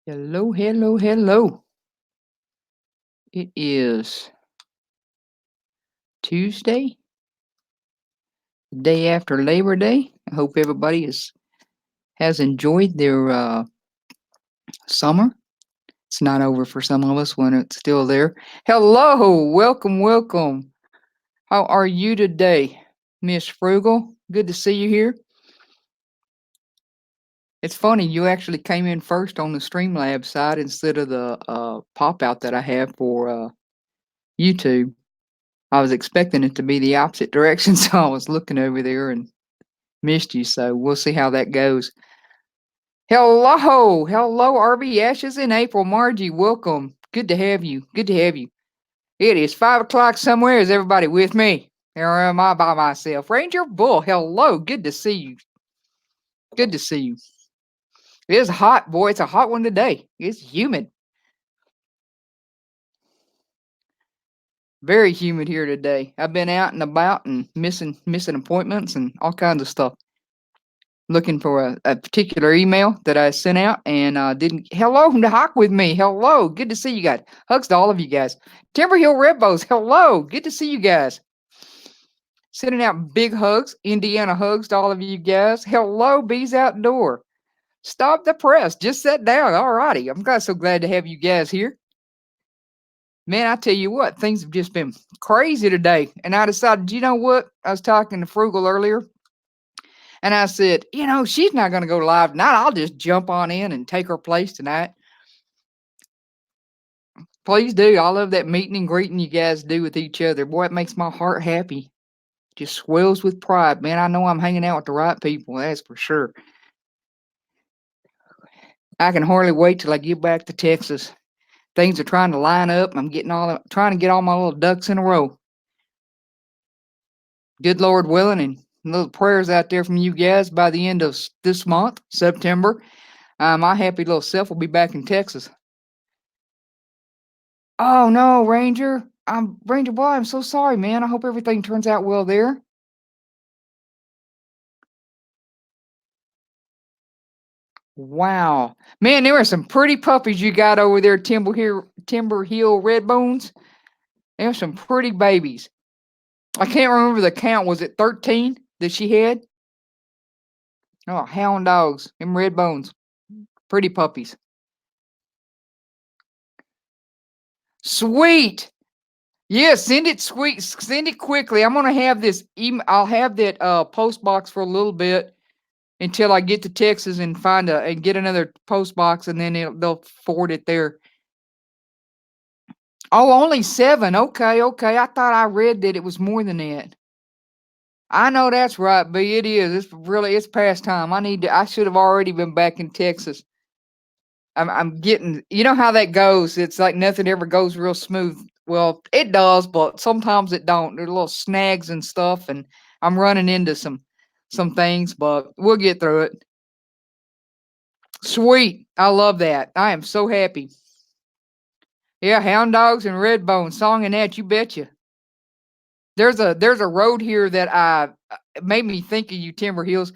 Hello, hello, hello. It is Tuesday, the day after Labor Day. I hope everybody has enjoyed their summer. It's not over for some of us when it's still there. Hello, welcome, welcome. How are you today, Miss Frugal? Good to see you here. It's funny, you actually came in first on the Streamlabs side instead of the pop out that I have for YouTube. I was expecting it to be the opposite direction, so I was looking over there and missed you. So we'll see how that goes. Hello, hello, RB Ashes in April. Margie, welcome. Good to have you. Good to have you. It is 5 o'clock somewhere. Is everybody with me? Or am I by myself? Ranger Bull, hello. Good to see you. Good to see you. It is hot, boy. It's a hot one today. It's humid. Very humid here today. I've been out and about and missing appointments and all kinds of stuff. Looking for a particular email that I sent out and didn't. Hello to Hawk with me. Hello. Good to see you guys. Hugs to all of you guys. Timber Hill Redbows. Hello. Good to see you guys. Sending out big hugs, Indiana hugs to all of you guys. Hello, Bees Outdoor. Stop the press. Just sit down. All righty. So glad to have you guys here. Man, I tell you what, things have just been crazy today. And I decided, you know what? I was talking to Frugal earlier. And I said, she's not going to go live tonight. I'll just jump on in and take her place tonight. Please do. I love that meeting and greeting you guys do with each other. Boy, it makes my heart happy. Just swells with pride. Man, I know I'm hanging out with the right people. That's for sure. I can hardly wait till I get back to Texas. Things are trying to line up. I'm trying to get all my little ducks in a row. Good Lord willing, and little prayers out there from you guys by the end of this month, September. My happy little self will be back in Texas. Oh no, Ranger. Ranger Boy, I'm so sorry, man. I hope everything turns out well there. Wow. Man, there were some pretty puppies you got over there, Timber Hill Redbones. There were some pretty babies. I can't remember the count. Was it 13 that she had? Oh, hound dogs. Them Redbones. Pretty puppies. Sweet. Yeah, send it sweet. Send it quickly. I'm gonna have this email. I'll have that post box for a little bit until I get to Texas and get another post box, and then they'll forward it there. Oh, only 7. Okay, okay. I thought I read that it was more than that. I know that's right, but it is. It's past time. I should have already been back in Texas. I'm getting, you know how that goes. It's like nothing ever goes real smooth. Well, it does, but sometimes it don't. There's little snags and stuff, and I'm running into some things, but we'll get through it. Sweet. I love that. I am so happy. Yeah, hound dogs and Redbone song and that, you betcha. There's a road here that made me think of you, Timber Hills.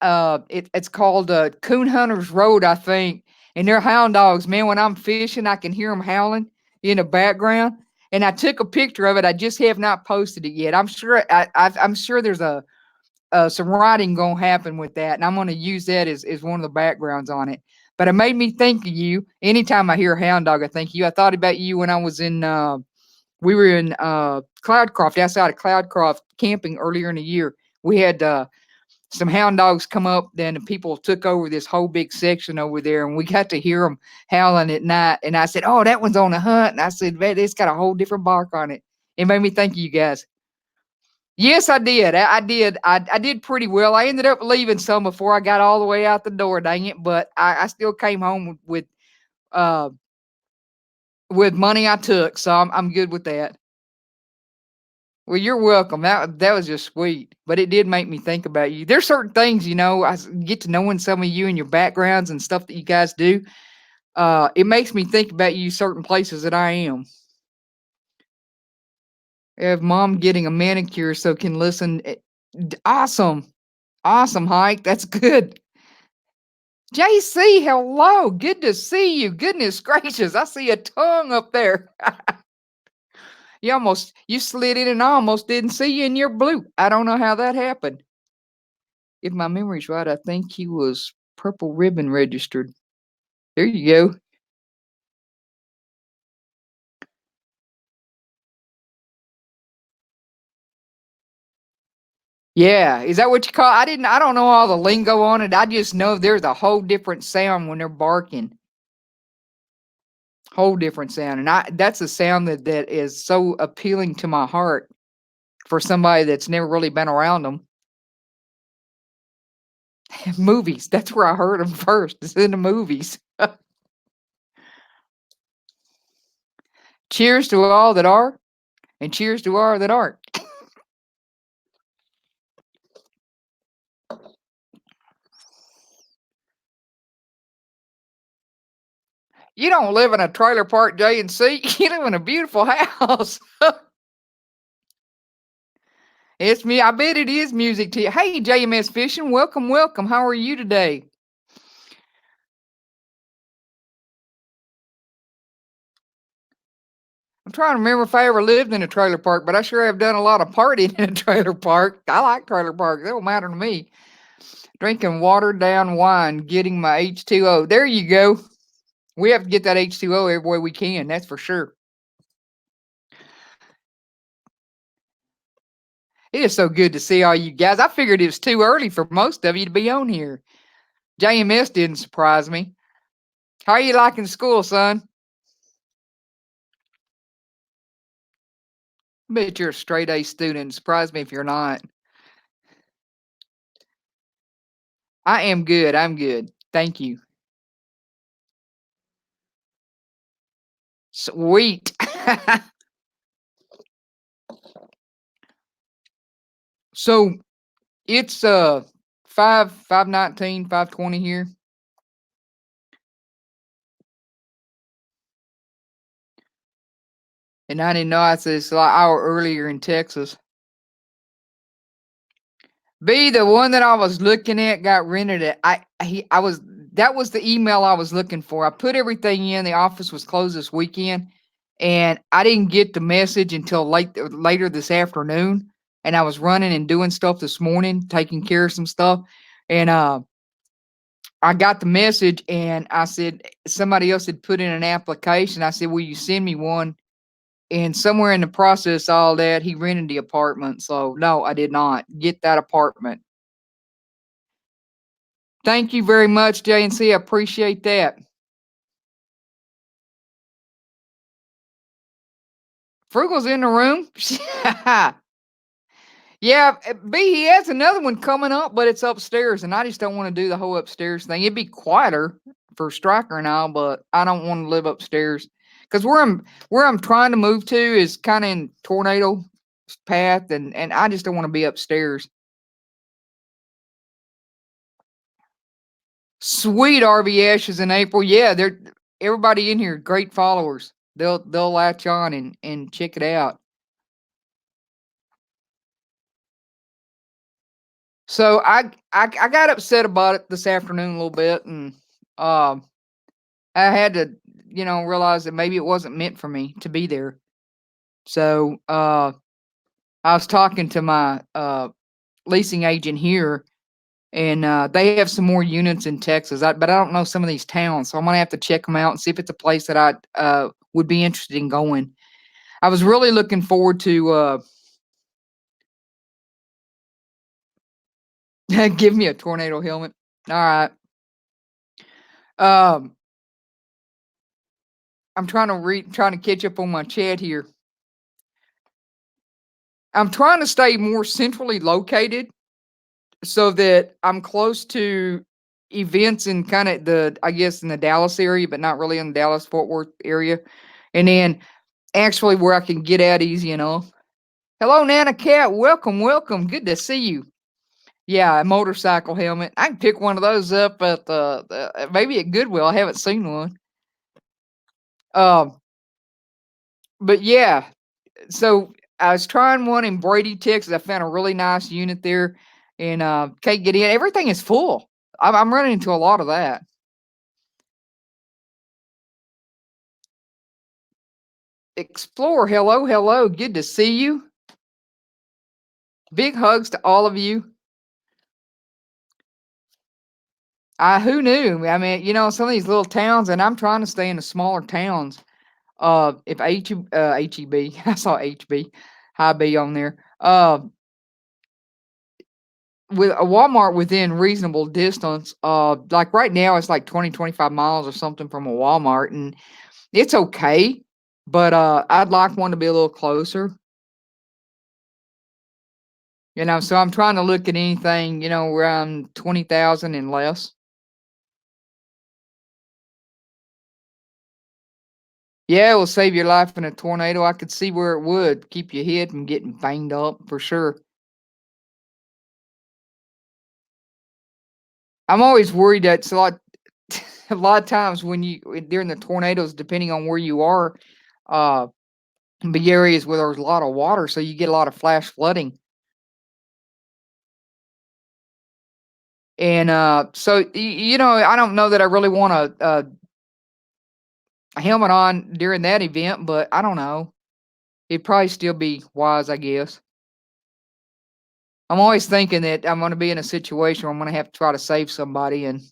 It's called Coon Hunters Road, I think. And they're hound dogs, man. When I'm fishing, I can hear them howling in the background. And I took a picture of it. I just have not posted it yet. I'm sure there's some writing gonna happen with that, and I'm gonna use that as one of the backgrounds on it. But it made me think of you. Anytime I hear a hound dog, I think of you. I thought about you when I was we were in Cloudcroft, outside of Cloudcroft, camping earlier in the year. We had some hound dogs come up, then the people took over this whole big section over there, and we got to hear them howling at night. And I said, "Oh, that one's on a hunt." And I said, "Man, it's got a whole different bark on it." It made me think of you guys. Yes, I did. I did. I did pretty well. I ended up leaving some before I got all the way out the door. Dang it! But I still came home uh with money I took, so I'm good with that. Well, you're welcome. That was just sweet, but it did make me think about you. There's certain things, get to knowing some of you and your backgrounds and stuff that you guys do. It makes me think about you certain places that I am. Have mom getting a manicure so can listen. Awesome, awesome, Hike. That's good. JC, hello. Good to see you. Goodness gracious. I see a tongue up there. You slid in and I almost didn't see you in your blue. I don't know how that happened. If my memory's right, I think he was purple ribbon registered. There you go. Yeah, is that what you call? I don't know all the lingo on it. I just know there's a whole different sound when they're barking. Whole different sound. And that's a sound that is so appealing to my heart for somebody that's never really been around them. Movies. That's where I heard them first. It's in the movies. Cheers to all that are, and cheers to all that aren't. You don't live in a trailer park, J and C. You live in a beautiful house. It's me. I bet it is music to you. Hey, JMS Fishing. Welcome, welcome. How are you today? I'm trying to remember if I ever lived in a trailer park, but I sure have done a lot of partying in a trailer park. I like trailer parks. That don't matter to me. Drinking watered down wine, getting my H2O. There you go. We have to get that H2O every way we can. That's for sure. It is so good to see all you guys. I figured it was too early for most of you to be on here. JMS didn't surprise me. How are you liking school, son? I bet you're a straight A student. Surprise me if you're not. I am good. I'm good. Thank you. Sweet. So it's 5:19, 5:20 here. And I didn't know it's like an hour earlier in Texas. B, the one that I was looking at got rented at I was that was the email I was looking for. I put everything in, the office was closed this weekend, and I didn't get the message until later this afternoon. And I was running and doing stuff this morning, taking care of some stuff. And I got the message and I said somebody else had put in an application. I said, "Will you send me one?" And somewhere in the process, all that, he rented the apartment. So no, I did not get that apartment. Thank you very much, JNC. I appreciate that. Frugal's in the room. Yeah, B, he has another one coming up, but it's upstairs, and I just don't want to do the whole upstairs thing. It'd be quieter for Striker and all, but I don't want to live upstairs because where I'm trying to move to is kind of in tornado path, and I just don't want to be upstairs. Sweet RV Ashes in April. Yeah, they're everybody in here, great followers. They'll latch on and check it out. So I got upset about it this afternoon a little bit, and um, I had to realize that maybe it wasn't meant for me to be there. So I was talking to my leasing agent here, and they have some more units in Texas, but I don't know some of these towns, so I'm gonna have to check them out and see if it's a place that I would be interested in going. I was really looking forward to give me a tornado helmet. All right. Um, I'm trying to catch up on my chat here. I'm trying to stay more centrally located so that I'm close to events in kind of I guess in the Dallas area, but not really in the Dallas Fort Worth area. And then actually where I can get out easy enough. Hello, Nana Cat. Welcome, welcome. Good to see you. Yeah, a motorcycle helmet. I can pick one of those up at maybe at Goodwill. I haven't seen one. Um, but yeah, so I was trying one in Brady, Texas. I found a really nice unit there, and can't get in. Everything is full. I'm running into a lot of that. Explore, hello, hello. Good to see you. Big hugs to all of you. Who knew? I mean, some of these little towns, and I'm trying to stay in the smaller towns. If HEB, I saw HB, high B on there. With a Walmart within reasonable distance, like right now, it's like 20, 25 miles or something from a Walmart, and it's okay. But I'd like one to be a little closer. So I'm trying to look at anything, around 20,000 and less. Yeah, it will save your life in a tornado. I could see where it would keep your head from getting banged up for sure. I'm always worried that it's a lot a lot of times when during the tornadoes, depending on where you are, uh be areas where there's a lot of water, so you get a lot of flash flooding. And so I don't know that I really want a helmet on during that event, but I don't know. It'd probably still be wise, I guess. I'm always thinking that I'm going to be in a situation where I'm going to have to try to save somebody, and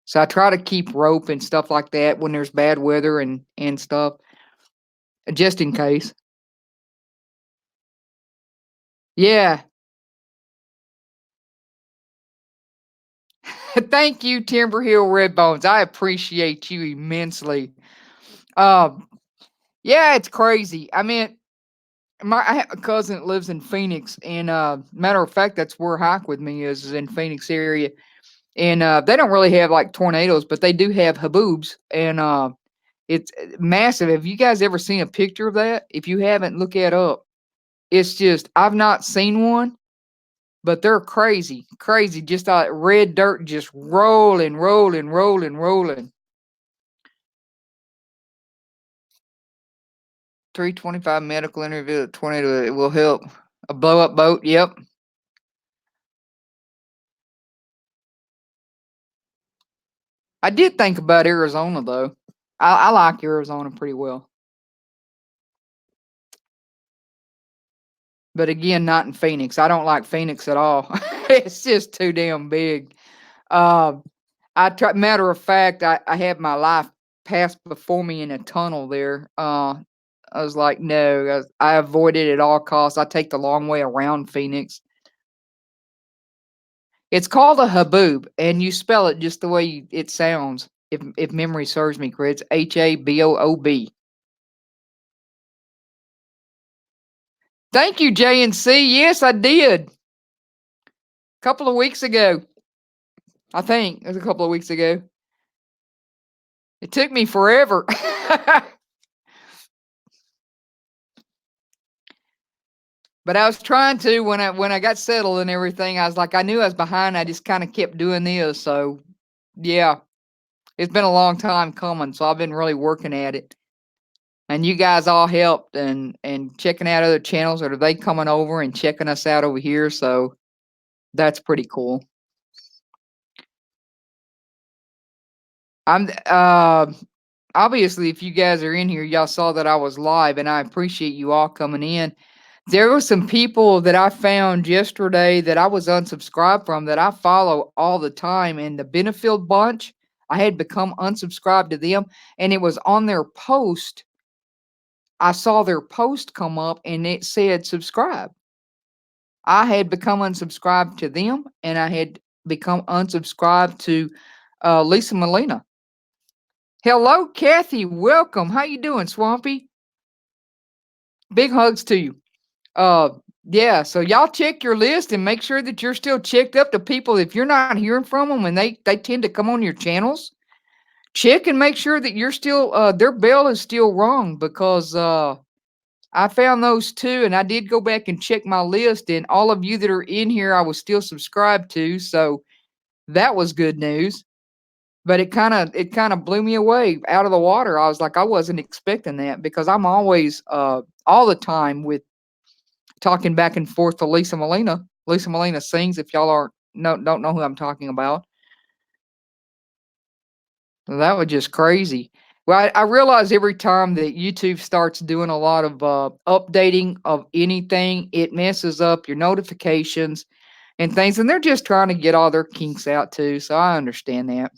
so I try to keep rope and stuff like that when there's bad weather and stuff, just in case. Yeah. Thank you, Timber Hill Redbones. I appreciate you immensely. Um, yeah, it's crazy. I mean, I have a cousin that lives in Phoenix, and matter of fact, that's where Hike with Me is in Phoenix area. And they don't really have like tornadoes, but they do have haboobs, and it's massive. Have you guys ever seen a picture of that? If you haven't, look it up. It's just I've not seen one, but they're crazy, crazy. Just red dirt, just rolling, rolling, rolling, rolling. 325 medical interview. A tornado. It will help. A blow up boat. Yep. I did think about Arizona though. I like Arizona pretty well, but again, not in Phoenix. I don't like Phoenix at all. It's just too damn big. Um, Matter of fact, I had my life pass before me in a tunnel there. I was like, no, I avoid it at all costs. I take the long way around Phoenix. It's called a haboob, and you spell it just the way it sounds. If memory serves me correct, it's Haboob. Thank you, JNC. Yes, I did. A couple of weeks ago. I think it was a couple of weeks ago. It took me forever. But I was trying to when I got settled and everything. I was like, I knew I was behind. I just kind of kept doing this. So yeah, it's been a long time coming. So I've been really working at it. And you guys all helped and checking out other channels, or are they coming over and checking us out over here? So that's pretty cool. I'm obviously, if you guys are in here, y'all saw that I was live, and I appreciate you all coming in. There were some people that I found yesterday that I was unsubscribed from that I follow all the time, and the Benefield Bunch, I had become unsubscribed to them, and it was on their post. I saw their post come up, and it said subscribe. I had become unsubscribed to them, and I had become unsubscribed to Lisa Molina. Hello, Kathy. Welcome. How you doing, Swampy? Big hugs to you. Uh, yeah. So y'all check your list and make sure that you're still checked up to people. If you're not hearing from them and they tend to come on your channels, check and make sure that you're still their bell is still rung, because I found those too, and I did go back and check my list, and all of you that are in here, I was still subscribed to. So that was good news. But it kind of blew me away out of the water. I was like, I wasn't expecting that, because I'm always all the time with talking back and forth to Lisa Molina. Lisa Molina sings, if y'all aren't no, don't know who I'm talking about. Well, that was just crazy. Well, I realize every time that YouTube starts doing a lot of updating of anything, it messes up your notifications and things, and they're just trying to get all their kinks out too. So I understand that.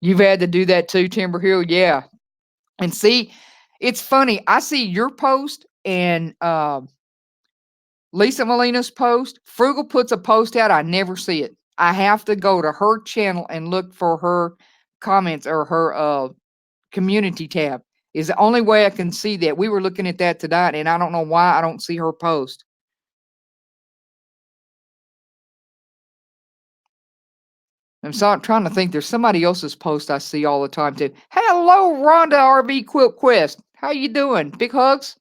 You've had to do that too, Timber Hill. Yeah. And see, it's funny. I see your post and Lisa Molina's post. Frugal puts a post out. I never see it. I have to go to her channel and look for her comments or her community tab. Is the only way I can see that. We were looking at that tonight, and I don't know why I don't see her post. I'm trying to think. There's somebody else's post I see all the time too. Hello, Rhonda RB Quilt Quest. How you doing? Big hugs.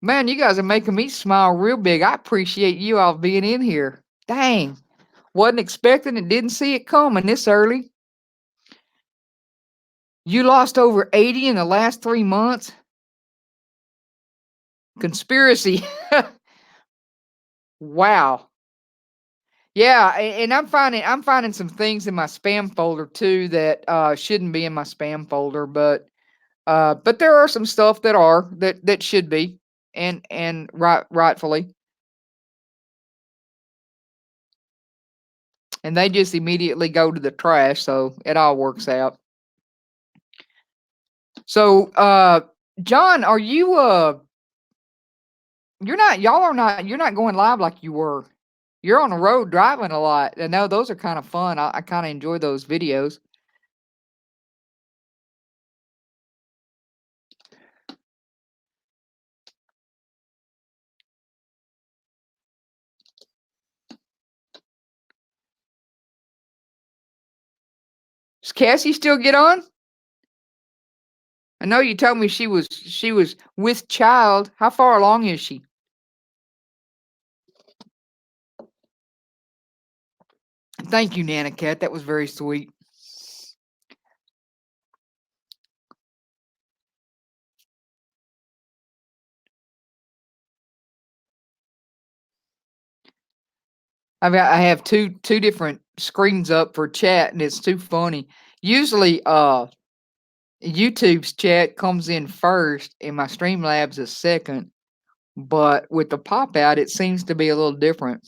Man, you guys are making me smile real big. I appreciate you all being in here. Dang. Wasn't expecting it, didn't see it coming this early. You lost over 80 in the last 3 months. Conspiracy. Wow. Yeah, and I'm finding some things in my spam folder too that shouldn't be in my spam folder, but there are some stuff that should be and rightfully, and they just immediately go to the trash, so it all works out. So, John, are you you're not going live like you were. You're on the road driving a lot. I know those are kind of fun. I kind of enjoy those videos. Does Cassie still get on? I know you told me she was with child. How far along is she? Thank you, Nana Cat. That was very sweet. I have two different screens up for chat, and it's too funny. Usually, YouTube's chat comes in first, and my Streamlabs is second. But with the pop out, it seems to be a little different.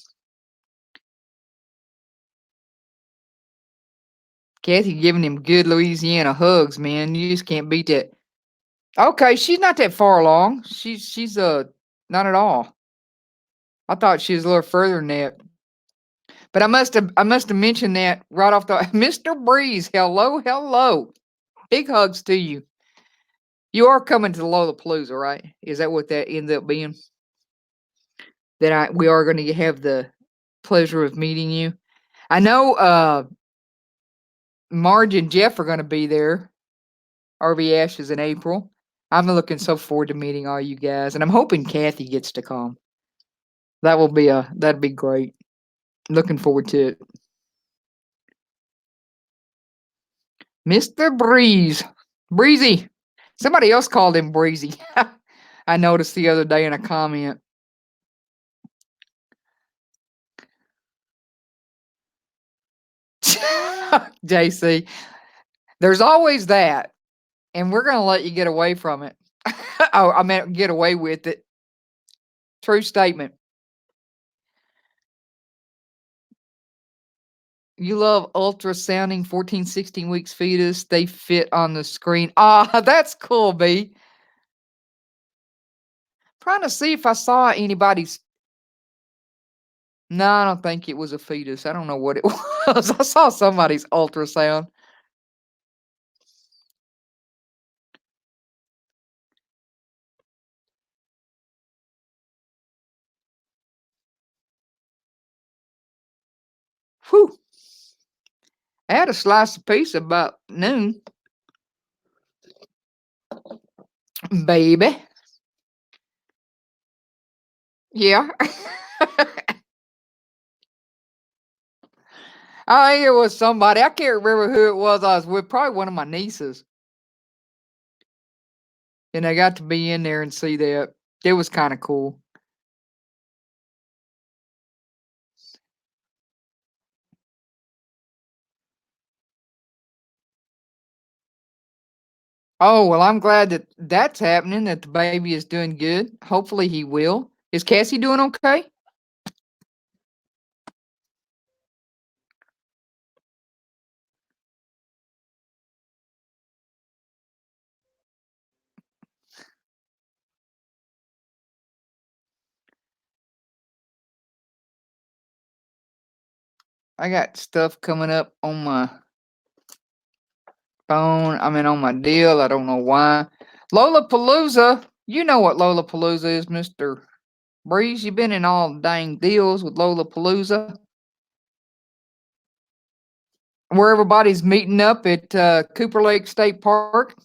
Kathy giving him good Louisiana hugs, man. You just can't beat that. Okay, she's not that far along. She's not at all. I thought she was a little further than that. But I must have mentioned that right off the Mr. Breeze. Hello, hello. Big hugs to you. You are coming to the Lollapalooza, right? Is that what that ends up being? That we are going to have the pleasure of meeting you. I know Marge and Jeff are going to be there. RV Ashes in April. I'm looking so forward to meeting all you guys, and I'm hoping Kathy gets to come. That'd be great. Looking forward to it. Mr. Breeze. Breezy. Somebody else called him Breezy. I noticed the other day in a comment. JC, there's always that, and we're gonna let you get away from it. Oh, I meant get away with it. True statement. You love ultrasounding 14, 16 weeks fetus. They fit on the screen. Ah, that's cool, B. Trying to see if I saw anybody's. No, I don't think it was a fetus. I don't know what it was. I saw somebody's ultrasound. Whew. I had a slice of pizza about noon. Baby. Yeah. I think it was somebody. I can't remember who it was. I was with probably one of my nieces. And I got to be in there and see that. It was kind of cool. Oh, well, I'm glad that that's happening, that the baby is doing good. Hopefully he will. Is Cassie doing okay? I got stuff coming up on my phone. I mean, on my deal. I don't know why. Lollapalooza. You know what Lollapalooza is, Mr. Breeze. You've been in all dang deals with Lollapalooza, where everybody's meeting up at Cooper Lake State Park.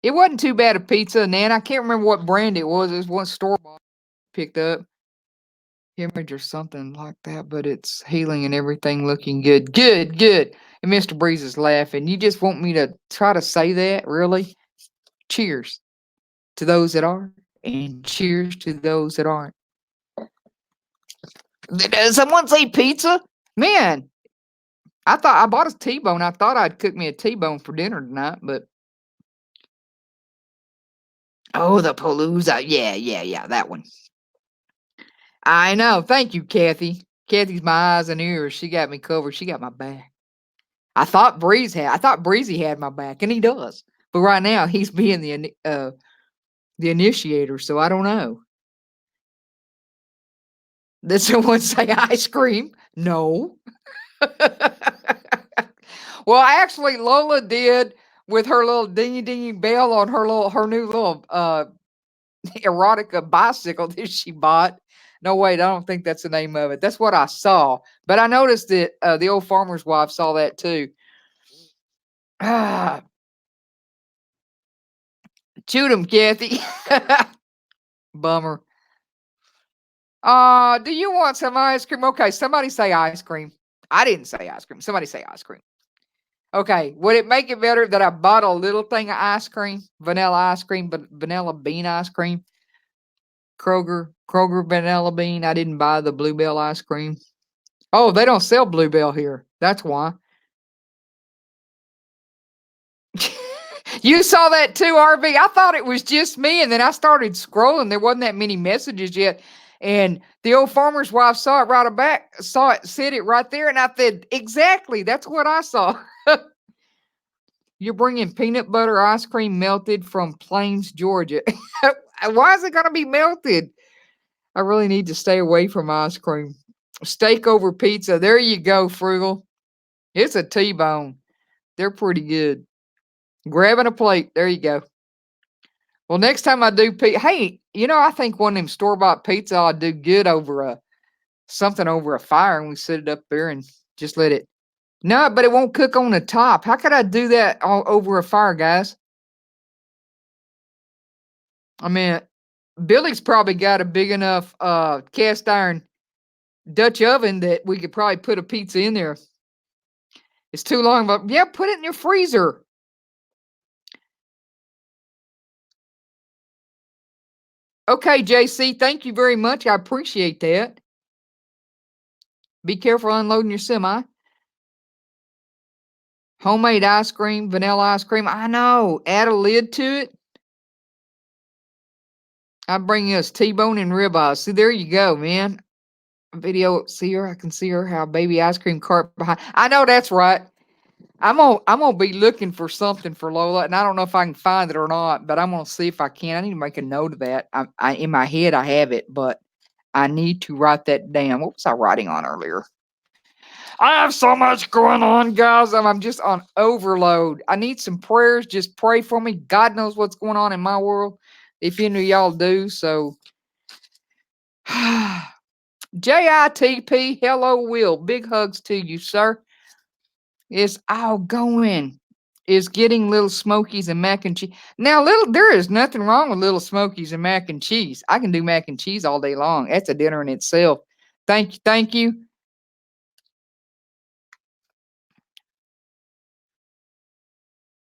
It wasn't too bad a pizza, Nan. I can't remember what brand it was. It was one store bought, picked up. Hemorrhage or something like that, but it's healing and everything looking good. Good, good. And Mr. Breeze is laughing. You just want me to try to say that? Really? Cheers to those that are, and cheers to those that aren't. Did someone say pizza? Man, I thought I bought a T-bone. I thought I'd cook me a T-bone for dinner tonight, but oh, the Palooza. Yeah, yeah, yeah, that one. I know. Thank you, Kathy. Kathy's my eyes and ears. She got me covered. She got my back. I thought Breezy had my back, and he does. But right now he's being the initiator, so I don't know. Did someone say ice cream? No. Well, actually, Lola did with her little dingy dingy bell on her new little erotica bicycle that she bought. No, wait, I don't think that's the name of it. That's what I saw. But I noticed that the old farmer's wife saw that too. Ah, shoot him, Kathy. Bummer. Do you want some ice cream? Okay, somebody say ice cream. I didn't say ice cream. Somebody say ice cream. Okay, would it make it better that I bought a little thing of ice cream, vanilla ice cream, but vanilla bean ice cream? Kroger vanilla bean. I didn't buy the Bluebell ice cream. Oh, they don't sell Bluebell here. That's why. You saw that too, RV. I thought it was just me, and then I started scrolling. There wasn't that many messages yet, and the old farmer's wife saw it right back, saw it, said it right there, and I said, "Exactly, that's what I saw." You're bringing peanut butter ice cream melted from Plains, Georgia. Why is it going to be melted? I really need to stay away from ice cream. Steak over pizza. There you go, Frugal. It's a T-bone. They're pretty good. Grabbing a plate. There you go. Well, next time I do pizza, hey, I think one of them store-bought pizza I'll do good over something over a fire, and we set it up there and just let it. No, but it won't cook on the top. How could I do that all over a fire, guys? I mean, Billy's probably got a big enough cast iron Dutch oven that we could probably put a pizza in there. It's too long, but yeah, put it in your freezer. Okay, JC, thank you very much. I appreciate that. Be careful unloading your semi. Homemade ice cream, vanilla ice cream. I know. Add a lid to it. I bring us T-bone and ribeye. See, there you go, man. Video. See her. I can see her. How baby ice cream cart behind. I know that's right. I'm gonna be looking for something for Lola, and I don't know if I can find it or not, but I'm gonna see if I can. I need to make a note of that. I in my head I have it, but I need to write that down. What was I writing on earlier? I have so much going on, guys. I'm just on overload. I need some prayers. Just pray for me. God knows what's going on in my world. If any of y'all do, so JITP, hello, Will. Big hugs to you, sir. It's all going. Is getting little smokies and mac and cheese. Now, there is nothing wrong with little smokies and mac and cheese. I can do mac and cheese all day long. That's a dinner in itself. Thank you, thank you.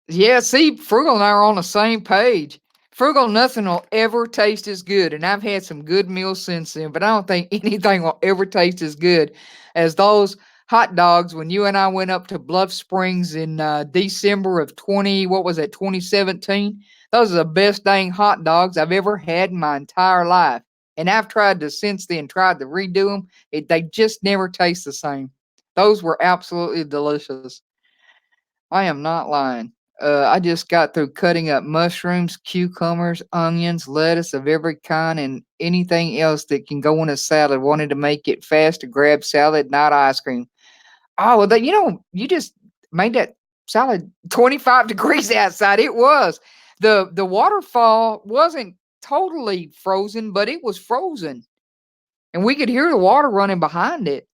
Yeah, see, Frugal and I are on the same page. Frugal, nothing will ever taste as good, and I've had some good meals since then, but I don't think anything will ever taste as good as those hot dogs when you and I went up to Bluff Springs in December of 2017. Those are the best dang hot dogs I've ever had in my entire life. And I've tried to since then tried to redo them. They just never taste the same. Those were absolutely delicious. I am not lying. I just got through cutting up mushrooms, cucumbers, onions, lettuce of every kind, and anything else that can go in a salad. Wanted to make it fast to grab salad, not ice cream. Oh, well, you just made that salad 25 degrees outside. It was. The waterfall wasn't totally frozen, but it was frozen. And we could hear the water running behind it.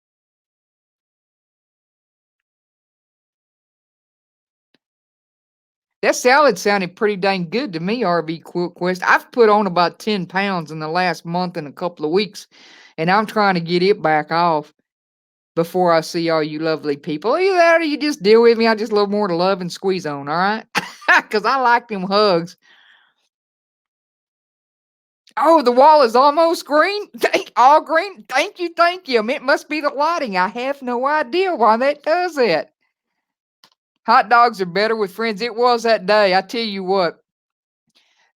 That salad sounded pretty dang good to me, RV Quest. I've put on about 10 pounds in the last month and a couple of weeks, and I'm trying to get it back off before I see all you lovely people. Either that or you just deal with me. I just love more to love and squeeze on, all right? Because I like them hugs. Oh, the wall is almost green. All green. Thank you, thank you. It must be the lighting. I have no idea why that does that. Hot dogs are better with friends. It was that day. I tell you what,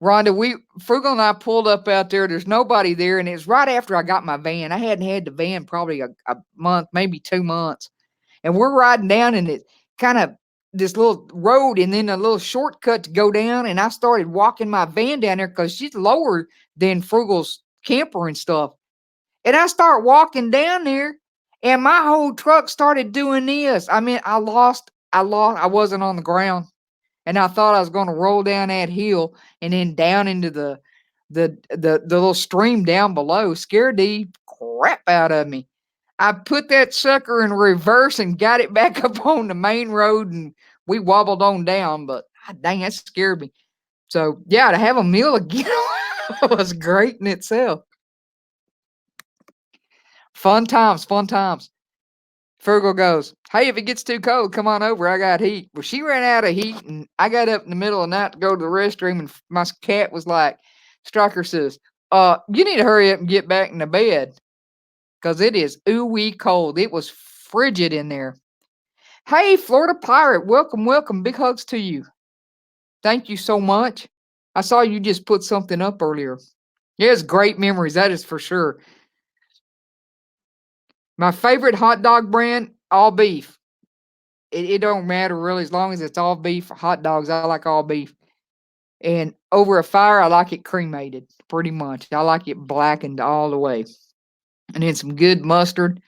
Rhonda, Frugal and I pulled up out there. There's nobody there, and it's right after I got my van. I hadn't had the van probably a month, maybe 2 months, and we're riding down in it kind of this little road and then a little shortcut to go down. And I started walking my van down there because she's lower than Frugal's camper and stuff. And I start walking down there, and my whole truck started doing this. I mean, I wasn't on the ground, and I thought I was going to roll down that hill and then down into the little stream down below. Scared the crap out of me. I put that sucker in reverse and got it back up on the main road, and we wobbled on down. But dang, that scared me. So yeah, to have a meal again was great in itself. Fun times, fun times. Fergal goes, "Hey, if it gets too cold, come on over. I got heat." Well, she ran out of heat, and I got up in the middle of the night to go to the restroom, and my cat was like, Striker says, you need to hurry up and get back in the bed because it is ooh-wee cold. It was frigid in there. Hey, Florida Pirate, welcome, welcome. Big hugs to you. Thank you so much. I saw you just put something up earlier. Yes, great memories, that is for sure. My favorite hot dog brand, all beef. It don't matter really as long as it's all beef hot dogs. I like all beef. And over a fire, I like it cremated pretty much. I like it blackened all the way. And then some good mustard.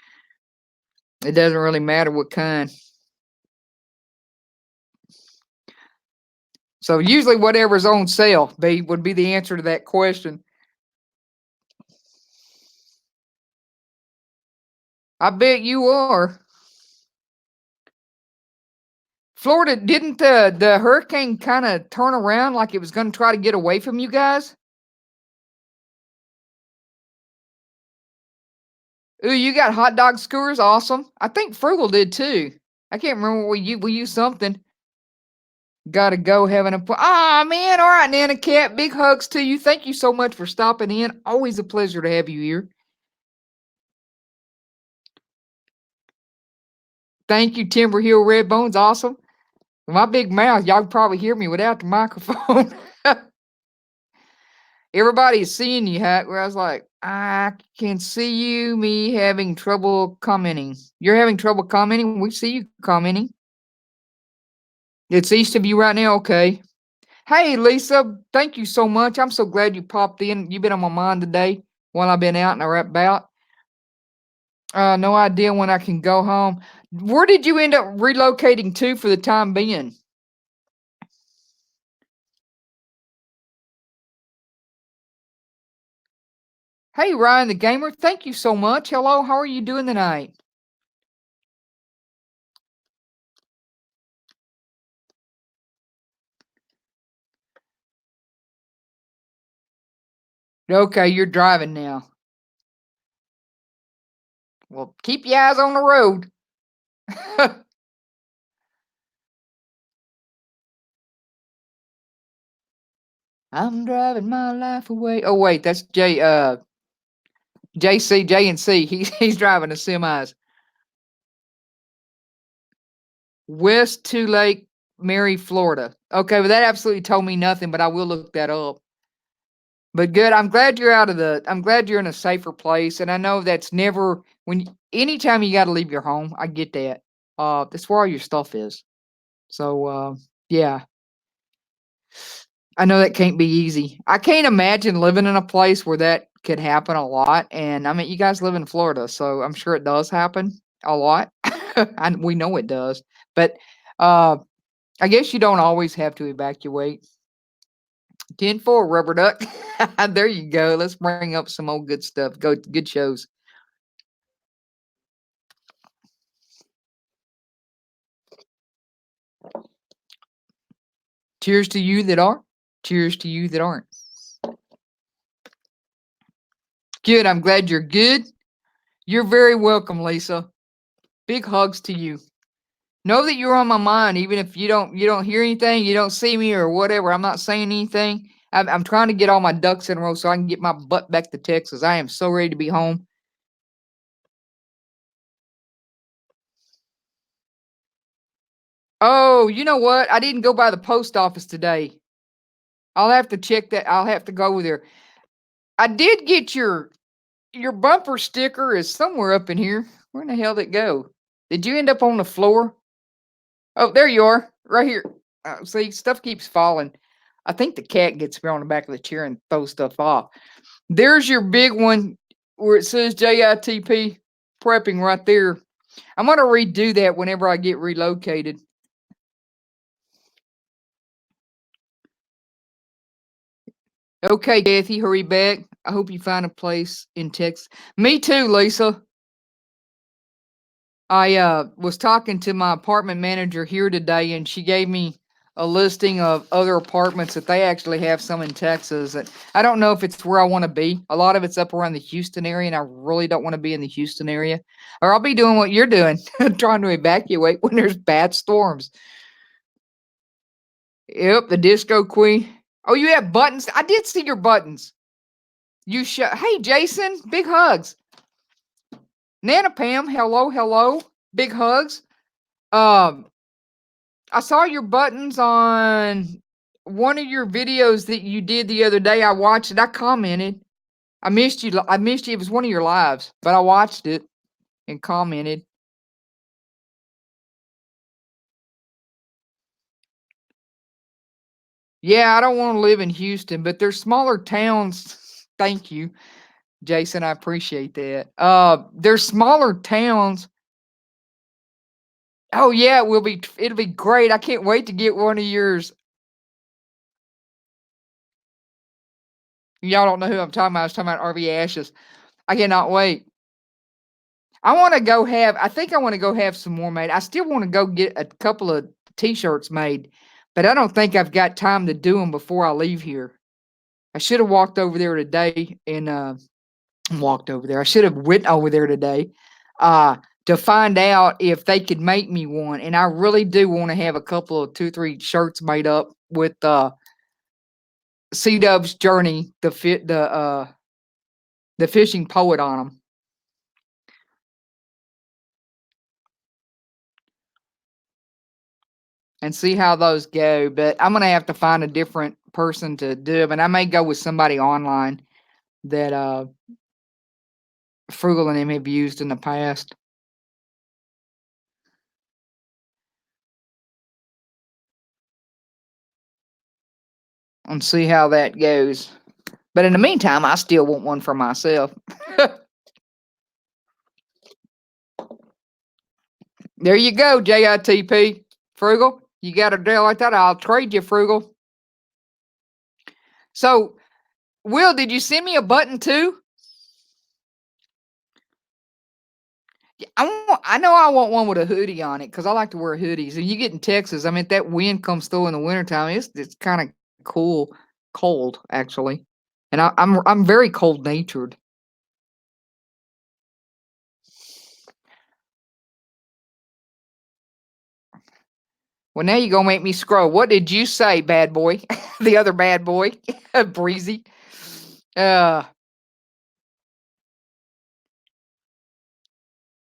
It doesn't really matter what kind. So usually whatever's on sale would be the answer to that question. I bet you are. Florida, didn't the hurricane kind of turn around like it was going to try to get away from you guys? Ooh, you got hot dog skewers? Awesome. I think Frugal did too. I can't remember we used something. Gotta go having a ah man. All right, Nana Cat. Big hugs to you. Thank you so much for stopping in. Always a pleasure to have you here. Thank you, Timber Hill Red Bones. Awesome. My big mouth, y'all can probably hear me without the microphone. Everybody's seeing you, Hack. Where I was like, I can see you. Me having trouble commenting. You're having trouble commenting. We see you commenting. It's east of you right now. Okay. Hey, Lisa. Thank you so much. I'm so glad you popped in. You've been on my mind today while I've been out and about. No idea when I can go home. Where did you end up relocating to for the time being? Hey, Ryan the Gamer. Thank you so much. Hello. How are you doing tonight? Okay, you're driving now. Well, keep your eyes on the road. I'm driving my life away. Oh wait, that's JC J and C. He's driving the semis. West to Lake Mary, Florida. Okay, well that absolutely told me nothing, but I will look that up. But good. I'm glad you're out of the. I'm glad you're in a safer place, and I know that's never when. Anytime you got to leave your home, I get that. That's where all your stuff is. So, yeah, I know that can't be easy. I can't imagine living in a place where that could happen a lot. And I mean, you guys live in Florida, so I'm sure it does happen a lot. And we know it does. But uh, I guess you don't always have to evacuate. 10-4, rubber duck. There you go. Let's bring up some old good stuff. Go good shows. Cheers to you that are. Cheers to you that aren't. Good. I'm glad you're good. You're very welcome, Lisa. Big hugs to you. Know that you're on my mind, even if you don't hear anything, you don't see me or whatever. I'm not saying anything. I'm trying to get all my ducks in a row so I can get my butt back to Texas. I am so ready to be home. Oh, you know what? I didn't go by the post office today. I'll have to check that. I'll have to go with there. I did get your bumper sticker is somewhere up in here. Where in the hell did it go? Did you end up on the floor? Oh, there you are, right here. See, stuff keeps falling. I think the cat gets me on the back of the chair and throws stuff off. There's your big one where it says JITP prepping right there. I'm gonna redo that whenever I get relocated. Okay, Kathy, hurry back. I hope you find a place in Texas. Me too, Lisa. I was talking to my apartment manager here today, and she gave me a listing of other apartments that they actually have some in Texas. And I don't know if it's where I want to be. A lot of it's up around the Houston area, and I really don't want to be in the Houston area. Or I'll be doing what you're doing, trying to evacuate when there's bad storms. Yep, the Disco Queen. Oh, you have buttons. I did see your buttons. You show. Hey, Jason, big hugs. Nana Pam, hello, hello, big hugs. Um, I saw your buttons on one of your videos that you did the other day. I watched it. I commented. I missed you. I missed you. It was one of your lives, but I watched it and commented. Yeah, I don't want to live in Houston, but there's smaller towns. Thank you, Jason. I appreciate that. There's smaller towns. Oh yeah, it will be. It'll be great. I can't wait to get one of yours. Y'all don't know who I'm talking about. I was talking about RV Ashes. I cannot wait. I want to go have. I think I want to go have some more made. I still want to go get a couple of T-shirts made, but I don't think I've got time to do them before I leave here. I should have walked over there today and walked over there. I should have went over there today uh, to find out if they could make me one. And I really do want to have a couple of 2, 3 shirts made up with C Dub's journey, the fishing poet on them. And see how those go. But I'm gonna have to find a different person to do it, and I may go with somebody online that Frugal and him have used in the past. And see how that goes. But in the meantime, I still want one for myself. There you go, JITP. Frugal, you got a deal like that? I'll trade you, Frugal. So, Will, did you send me a button too? I know I want one with a hoodie on it because I like to wear hoodies. And you get in Texas, I mean, if that wind comes through in the wintertime, it's kind of cold actually. And I'm very cold natured. Well, now you're gonna make me scroll. What did you say, bad boy? The other bad boy, Breezy. Uh,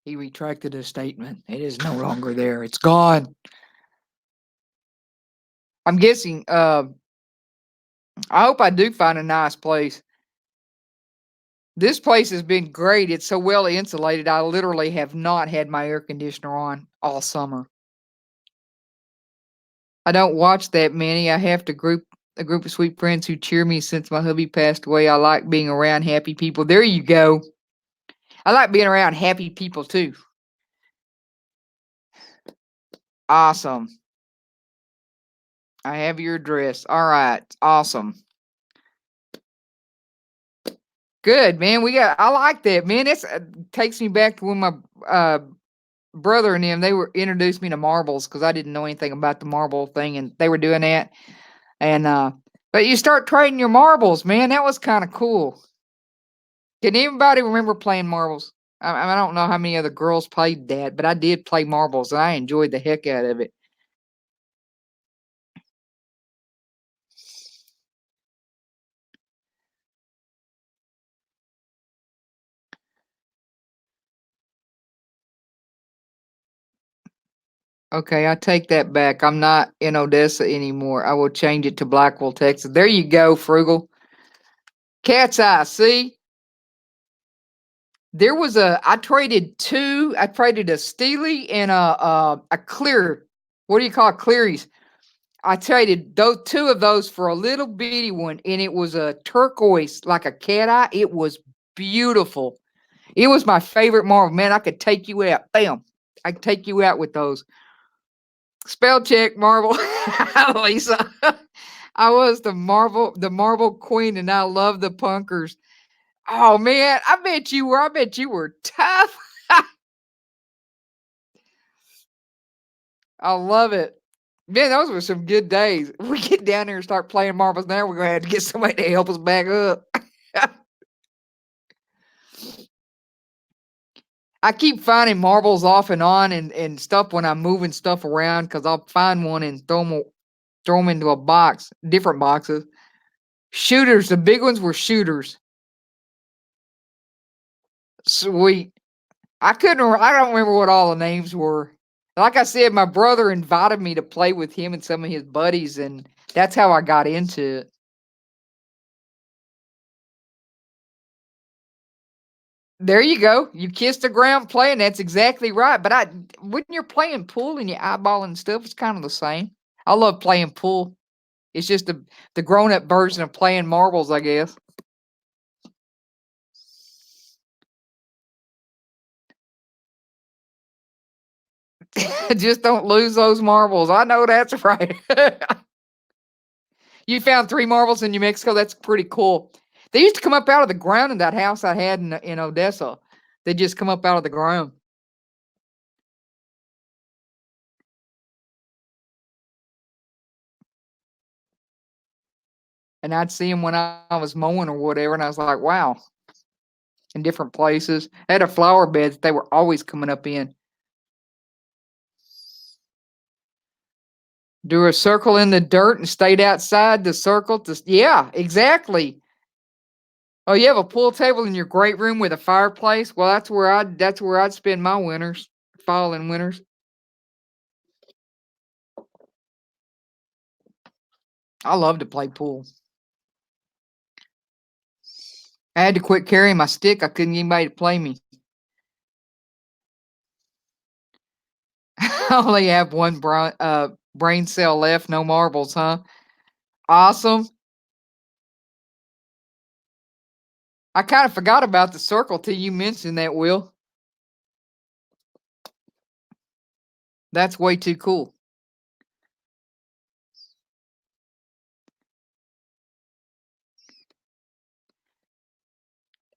He retracted his statement. It is no longer there. It's gone. I'm guessing. I hope I do find a nice place. This place has been great. It's so well insulated. I literally have not had my air conditioner on all summer. I don't watch that many. I have a group of sweet friends who cheer me since my hubby passed away. I like being around happy people. There you go. I like being around happy people too. Awesome. I have your address. All right. Awesome. Good, man. I like that, man. It takes me back to when my brother and them, they were introduced me to marbles because I didn't know anything about the marble thing, and they were doing that. And but you start trading your marbles, man. That was kind of cool. Can anybody remember playing marbles? I don't know how many other girls played that, but I did play marbles, and I enjoyed the heck out of it. Okay, I take that back. I'm not in Odessa anymore. I will change it to Blackwell, Texas. There you go, Frugal. Cat's eye. See, there was I traded a Steely and a Clear. What do you call Clearies? I traded those two of those for a little bitty one, and it was a turquoise, like a cat eye. It was beautiful. It was my favorite marble. Man, I could take you out. Bam. I could take you out with those. Spell check, Marvel. Lisa. I was the marble queen, and I love the punkers. Oh man, I bet you were. I bet you were tough. I love it. Man, those were some good days. We get down there and start playing marbles now. We're gonna have to get somebody to help us back up. I keep finding marbles off and on and stuff when I'm moving stuff around because I'll find one and throw them into a box, different boxes. Shooters, the big ones were shooters. Sweet. I don't remember what all the names were. Like I said, my brother invited me to play with him and some of his buddies, and that's how I got into it. There you go. You kissed the ground playing. That's exactly right. But when you're playing pool and you're eyeballing stuff, it's kind of the same. I love playing pool. It's just the grown up version of playing marbles, I guess. Just don't lose those marbles. I know that's right. You found 3 marbles in New Mexico. That's pretty cool. They used to come up out of the ground in that house I had in Odessa. They just come up out of the ground. And I'd see them when I was mowing or whatever, and I was like, wow, in different places. I had a flower bed that they were always coming up in. Do a circle in the dirt and stayed outside the circle. Yeah, exactly. Oh, you have a pool table in your great room with a fireplace? Well, that's where I'd spend my winters, fall and winters. I love to play pool. I had to quit carrying my stick. I couldn't get anybody to play me. I only have one brain cell left. No marbles, huh? Awesome. I kind of forgot about the circle till you mentioned that, Will. That's way too cool.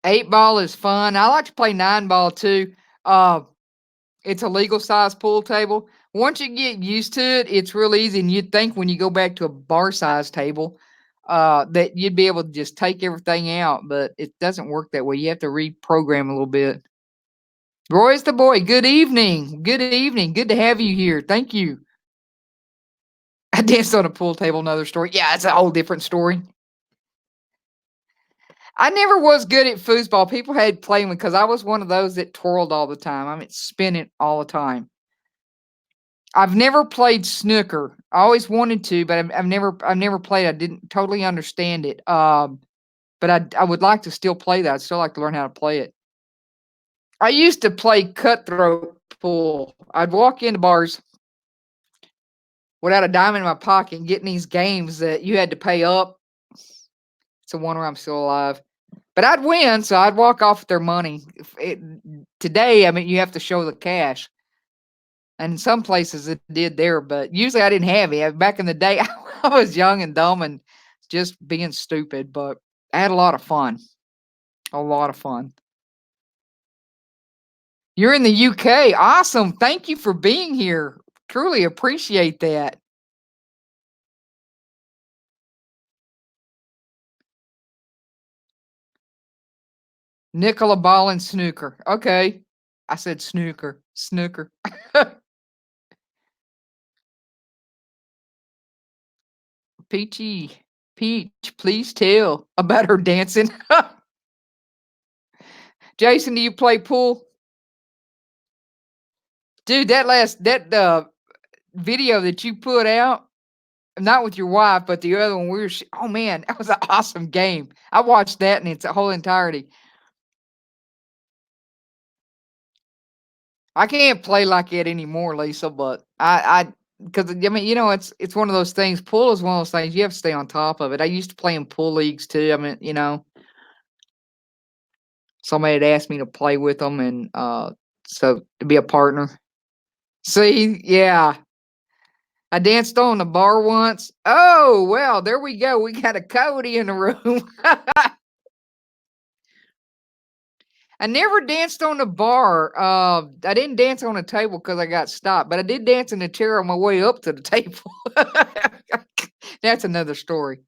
8 ball is fun. I like to play 9 ball too. Uh, it's a legal size pool table. Once you get used to it, it's real easy. And you'd think when you go back to a bar size table, that you'd be able to just take everything out, but it doesn't work that way. You have to reprogram a little bit. Roy's the boy. Good evening. Good evening. Good to have you here. Thank you. I danced on a pool table. Another story. Yeah, it's a whole different story. I never was good at foosball. People had playing because I was one of those that twirled all the time. I mean, spinning all the time. I've never played snooker. I always wanted to, but I've never played. I didn't totally understand it. But I would like to still play that. I'd still like to learn how to play it. I used to play cutthroat pool. I'd walk into bars without a dime in my pocket and getting these games that you had to pay up. It's a wonder I'm still alive. But I'd win, so I'd walk off with their money. Today, I mean, you have to show the cash. And in some places it did there, but usually I didn't have it. Back in the day, I was young and dumb and just being stupid, but I had a lot of fun. A lot of fun. You're in the UK. Awesome. Thank you for being here. Truly appreciate that. Nicola Ball and snooker. Okay. I said snooker. Snooker. Peachy. Peach, please tell about her dancing. Jason, do you play pool? Dude, that video that you put out, not with your wife, but the other one, oh man, that was an awesome game. I watched that in its whole entirety. I can't play like it anymore, Lisa, but because I mean, it's one of those things. Pool is one of those things you have to stay on top of it. I used to play in pool leagues too. I mean, somebody had asked me to play with them, and so to be a partner. See, yeah, I danced on the bar once. Oh well, there we go. We got a Cody in the room. I never danced on the bar. I didn't dance on a table because I got stopped, but I did dance in the chair on my way up to the table. That's another story.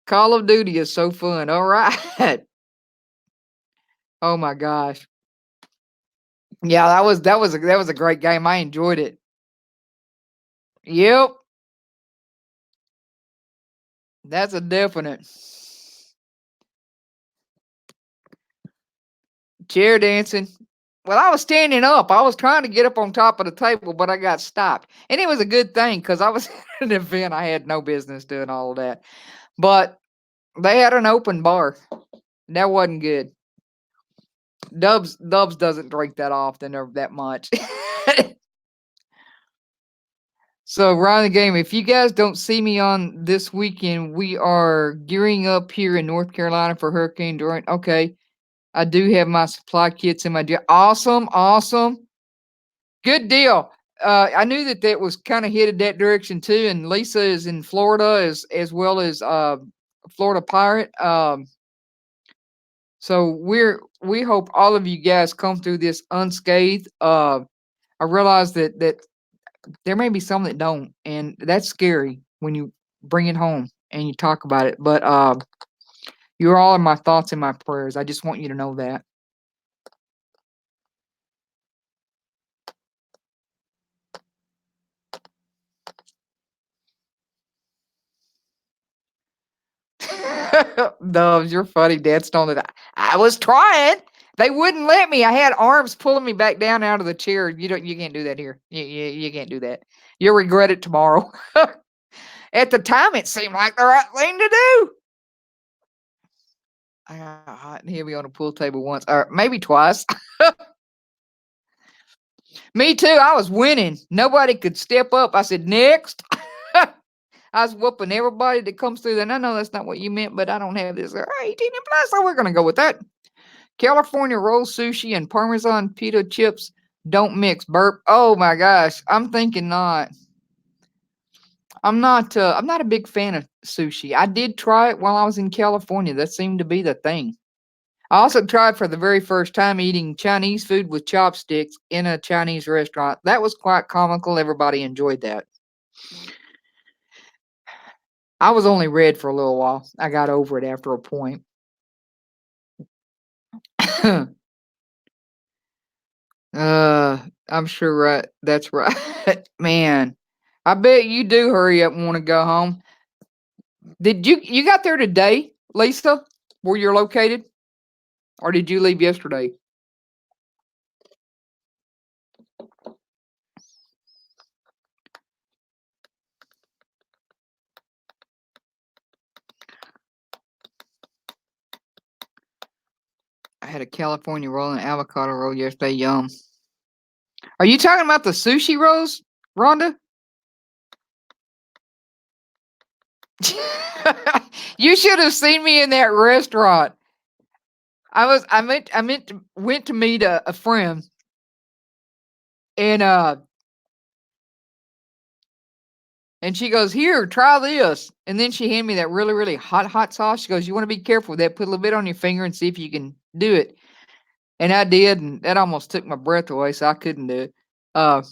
Call of Duty is so fun. All right. Oh my gosh. Yeah, that was a great game. I enjoyed it. Yep, that's a definite. Chair dancing. Well, I was standing up. I was trying to get up on top of the table, but I got stopped. And it was a good thing because I was at an event. I had no business doing all of that. But they had an open bar. That wasn't good. Dubs doesn't drink that often or that much. So, Ryan the Game, if you guys don't see me on this weekend, we are gearing up here in North Carolina for Hurricane Dorian. Okay. I do have my supply kits in my deal. Awesome, awesome. Good deal. I knew that was kind of headed that direction too. And Lisa is in Florida as well as Florida Pirate. So we hope all of you guys come through this unscathed. I realize that there may be some that don't, and that's scary when you bring it home and you talk about it. But you're all in my thoughts and my prayers. I just want you to know that. Dubs, you're funny. Danced on it. I was trying. They wouldn't let me. I had arms pulling me back down out of the chair. You can't do that here. You can't do that. You'll regret it tomorrow. At the time, it seemed like the right thing to do. I got hot and heavy on a pool table once, or maybe twice. Me too. I was winning. Nobody could step up. I said, next. I was whooping everybody that comes through there. And I know that's not what you meant, but I don't have this. 18 and plus, so we're going to go with that. California roll sushi and Parmesan pita chips don't mix. Burp. Oh my gosh. I'm thinking not. I'm not a big fan of sushi. I did try it while I was in California. That seemed to be the thing. I also tried for the very first time eating Chinese food with chopsticks in a Chinese restaurant. That was quite comical. Everybody enjoyed that. I was only red for a little while. I got over it after a point. I'm sure that's right. Man, I bet you do hurry up and want to go home. Did you got there today, Lisa, where you're located? Or did you leave yesterday? I had a California roll and avocado roll yesterday. Yum. Are you talking about the sushi rolls, Rhonda? You should have seen me in that restaurant. Went to meet a friend, and she goes, "Here, try this." And then she handed me that really, really hot sauce. She goes, "You want to be careful with that. Put a little bit on your finger and see if you can do it." And I did, and that almost took my breath away, so I couldn't do it. Uh,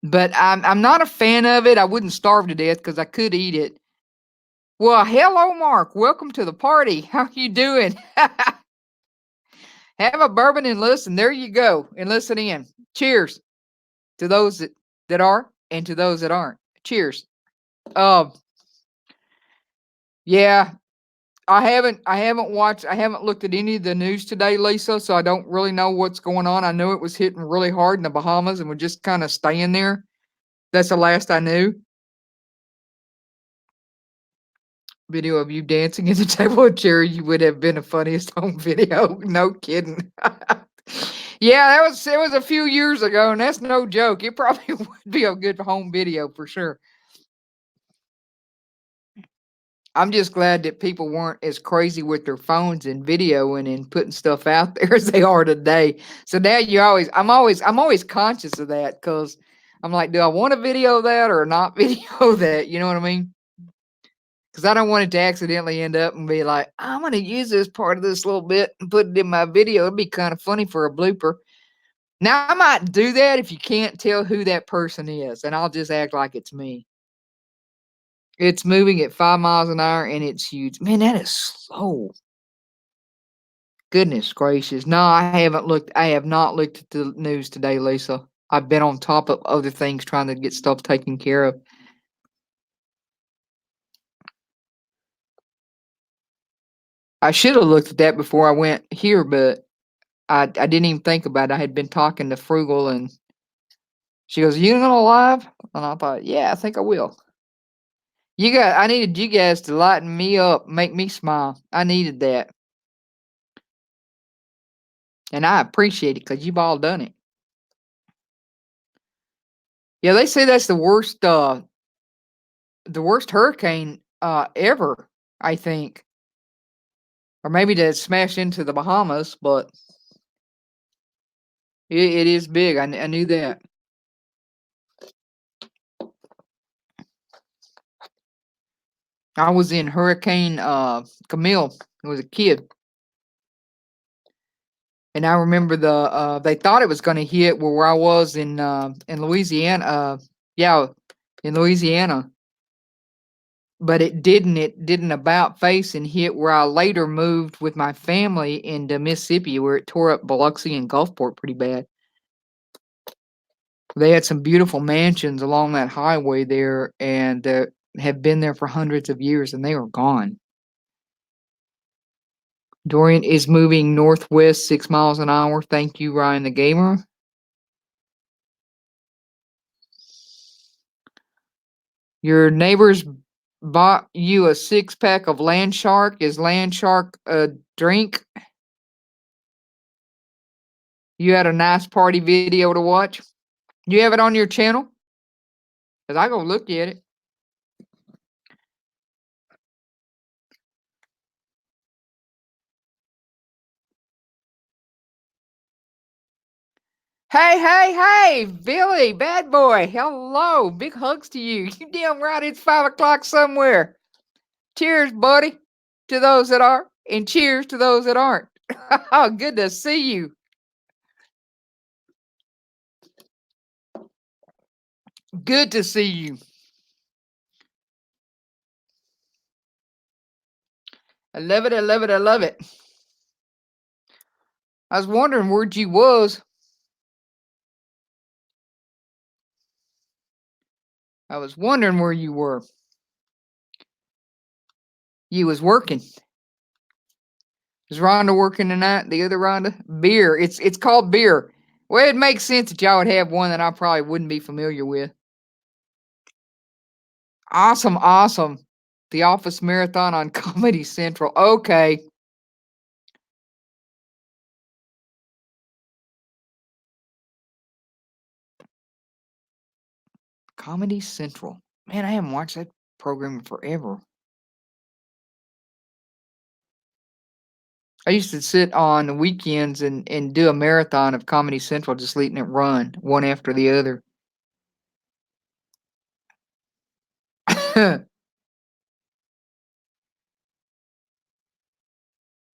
but I'm not a fan of it. I wouldn't starve to death because I could eat it. Well, hello, Mark. Welcome to the party. How you doing? Have a bourbon and listen. There you go. And listen in. Cheers to those that are and to those that aren't. Cheers. Um, yeah, I haven't looked at any of the news today, Lisa, so I don't really know what's going on. I know it was hitting really hard in the Bahamas and we're just kind of staying there. That's the last I knew. Video of you dancing at the table with Jerry, you would have been the funniest home video. No kidding. Yeah, it was a few years ago, and that's no joke. It probably would be a good home video for sure. I'm just glad that people weren't as crazy with their phones and videoing and putting stuff out there as they are today. So now I'm always conscious of that because I'm like, do I want to video that or not video that? You know what I mean? Because I don't want it to accidentally end up and be like, I'm going to use this part of this little bit and put it in my video. It'd be kind of funny for a blooper. Now, I might do that if you can't tell who that person is, and I'll just act like it's me. It's moving at 5 miles an hour and it's huge. Man, that is slow. Goodness gracious. No, I have not looked at the news today, Lisa. I've been on top of other things trying to get stuff taken care of. I should have looked at that before I went here, but I didn't even think about it. I had been talking to Frugal and she goes, "You gonna live?" And I thought, yeah, I think I will. I needed you guys to lighten me up, make me smile. I needed that. And I appreciate it because you've all done it. Yeah, they say that's the worst hurricane ever, I think. Or maybe to smash into the Bahamas, but it is big. I knew that. I was in Hurricane Camille. I was a kid. And I remember they thought it was going to hit where I was in Louisiana. Yeah, in Louisiana, but it didn't. It didn't about face and hit where I later moved with my family into Mississippi, where it tore up Biloxi and Gulfport pretty bad. They had some beautiful mansions along that highway there, and have been there for hundreds of years, and they are gone. Dorian is moving northwest 6 miles an hour. Thank you, Ryan the Gamer. Your neighbors bought you a 6 pack of Land Shark. Is Land Shark a drink? You had a nice party video to watch. You have it on your channel? Because I go look at it. Hey, hey, hey, Billy, bad boy. Hello. Big hugs to you. You damn right it's 5 o'clock somewhere. Cheers, buddy, to those that are, and cheers to those that aren't. Oh, good to see you. Good to see you. I love it. I love it. I love it. I was wondering where you was. I was wondering where you were. You was working. Is Rhonda working tonight? The other Rhonda? Beer. It's called beer. Well, it makes sense that y'all would have one that I probably wouldn't be familiar with. Awesome, awesome. The Office Marathon on Comedy Central. Okay. Comedy Central. Man, I haven't watched that program in forever. I used to sit on the weekends and do a marathon of Comedy Central, just letting it run one after the other.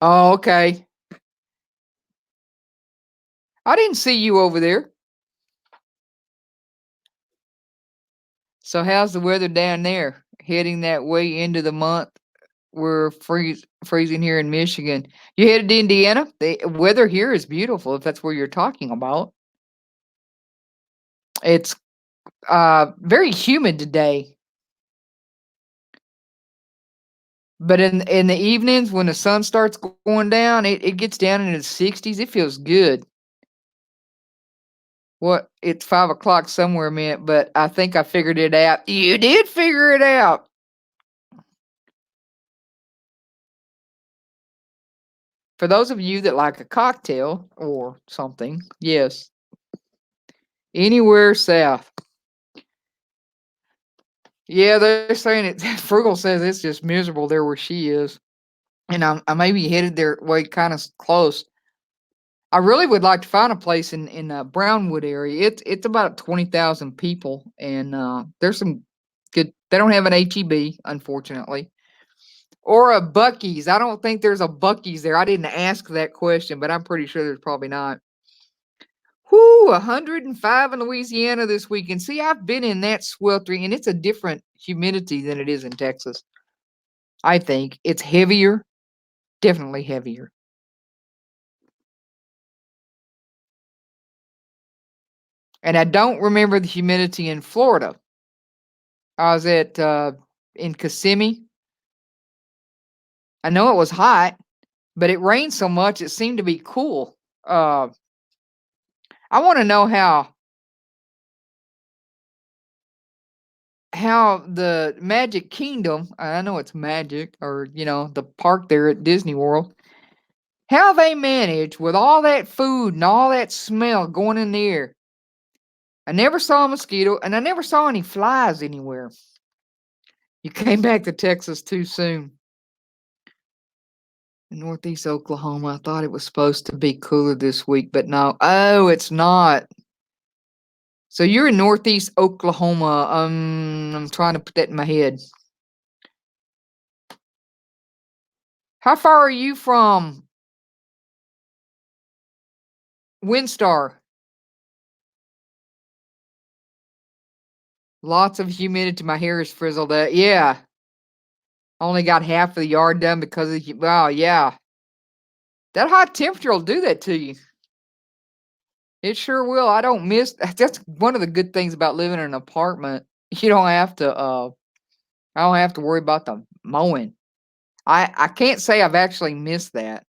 Oh, okay. I didn't see you over there. So how's the weather down there? Heading that way into the month. We're freezing here in Michigan. You headed to Indiana? The weather here is beautiful if that's where you're talking about. It's very humid today. But in the evenings when the sun starts going down, it gets down into the 60s. It feels good. What? It's 5 o'clock somewhere, man, but I think I figured it out. You did figure it out. For those of you that like a cocktail or something, yes, anywhere south. Yeah, they're saying it. Frugal says it's just miserable there where she is, and I may be headed their way, kind of close. I really would like to find a place in Brownwood area. It's about 20,000 people, and there's some good. They don't have an HEB, unfortunately, or a Bucky's. I don't think there's a Bucky's there. I didn't ask that question, but I'm pretty sure there's probably not. Whoo, 105 in Louisiana this weekend. See, I've been in that sweltering, and it's a different humidity than it is in Texas. I think it's heavier, definitely heavier. And I don't remember the humidity in Florida. I was at in Kissimmee. I know it was hot, but it rained so much it seemed to be cool. Uh, I want to know how the Magic Kingdom. I know it's magic, or the park there at Disney World. How they manage with all that food and all that smell going in the air. I never saw a mosquito, and I never saw any flies anywhere. You came back to Texas too soon. In Northeast Oklahoma, I thought it was supposed to be cooler this week, but no. Oh, it's not. So you're in Northeast Oklahoma. I'm trying to put that in my head. How far are you from Windstar? Lots of humidity. My hair is frizzled out. Yeah. Only got half of the yard done because of wow, yeah. That hot temperature will do that to you. It sure will. I don't miss that's one of the good things about living in an apartment. You don't have to I don't have to worry about the mowing. I can't say I've actually missed that.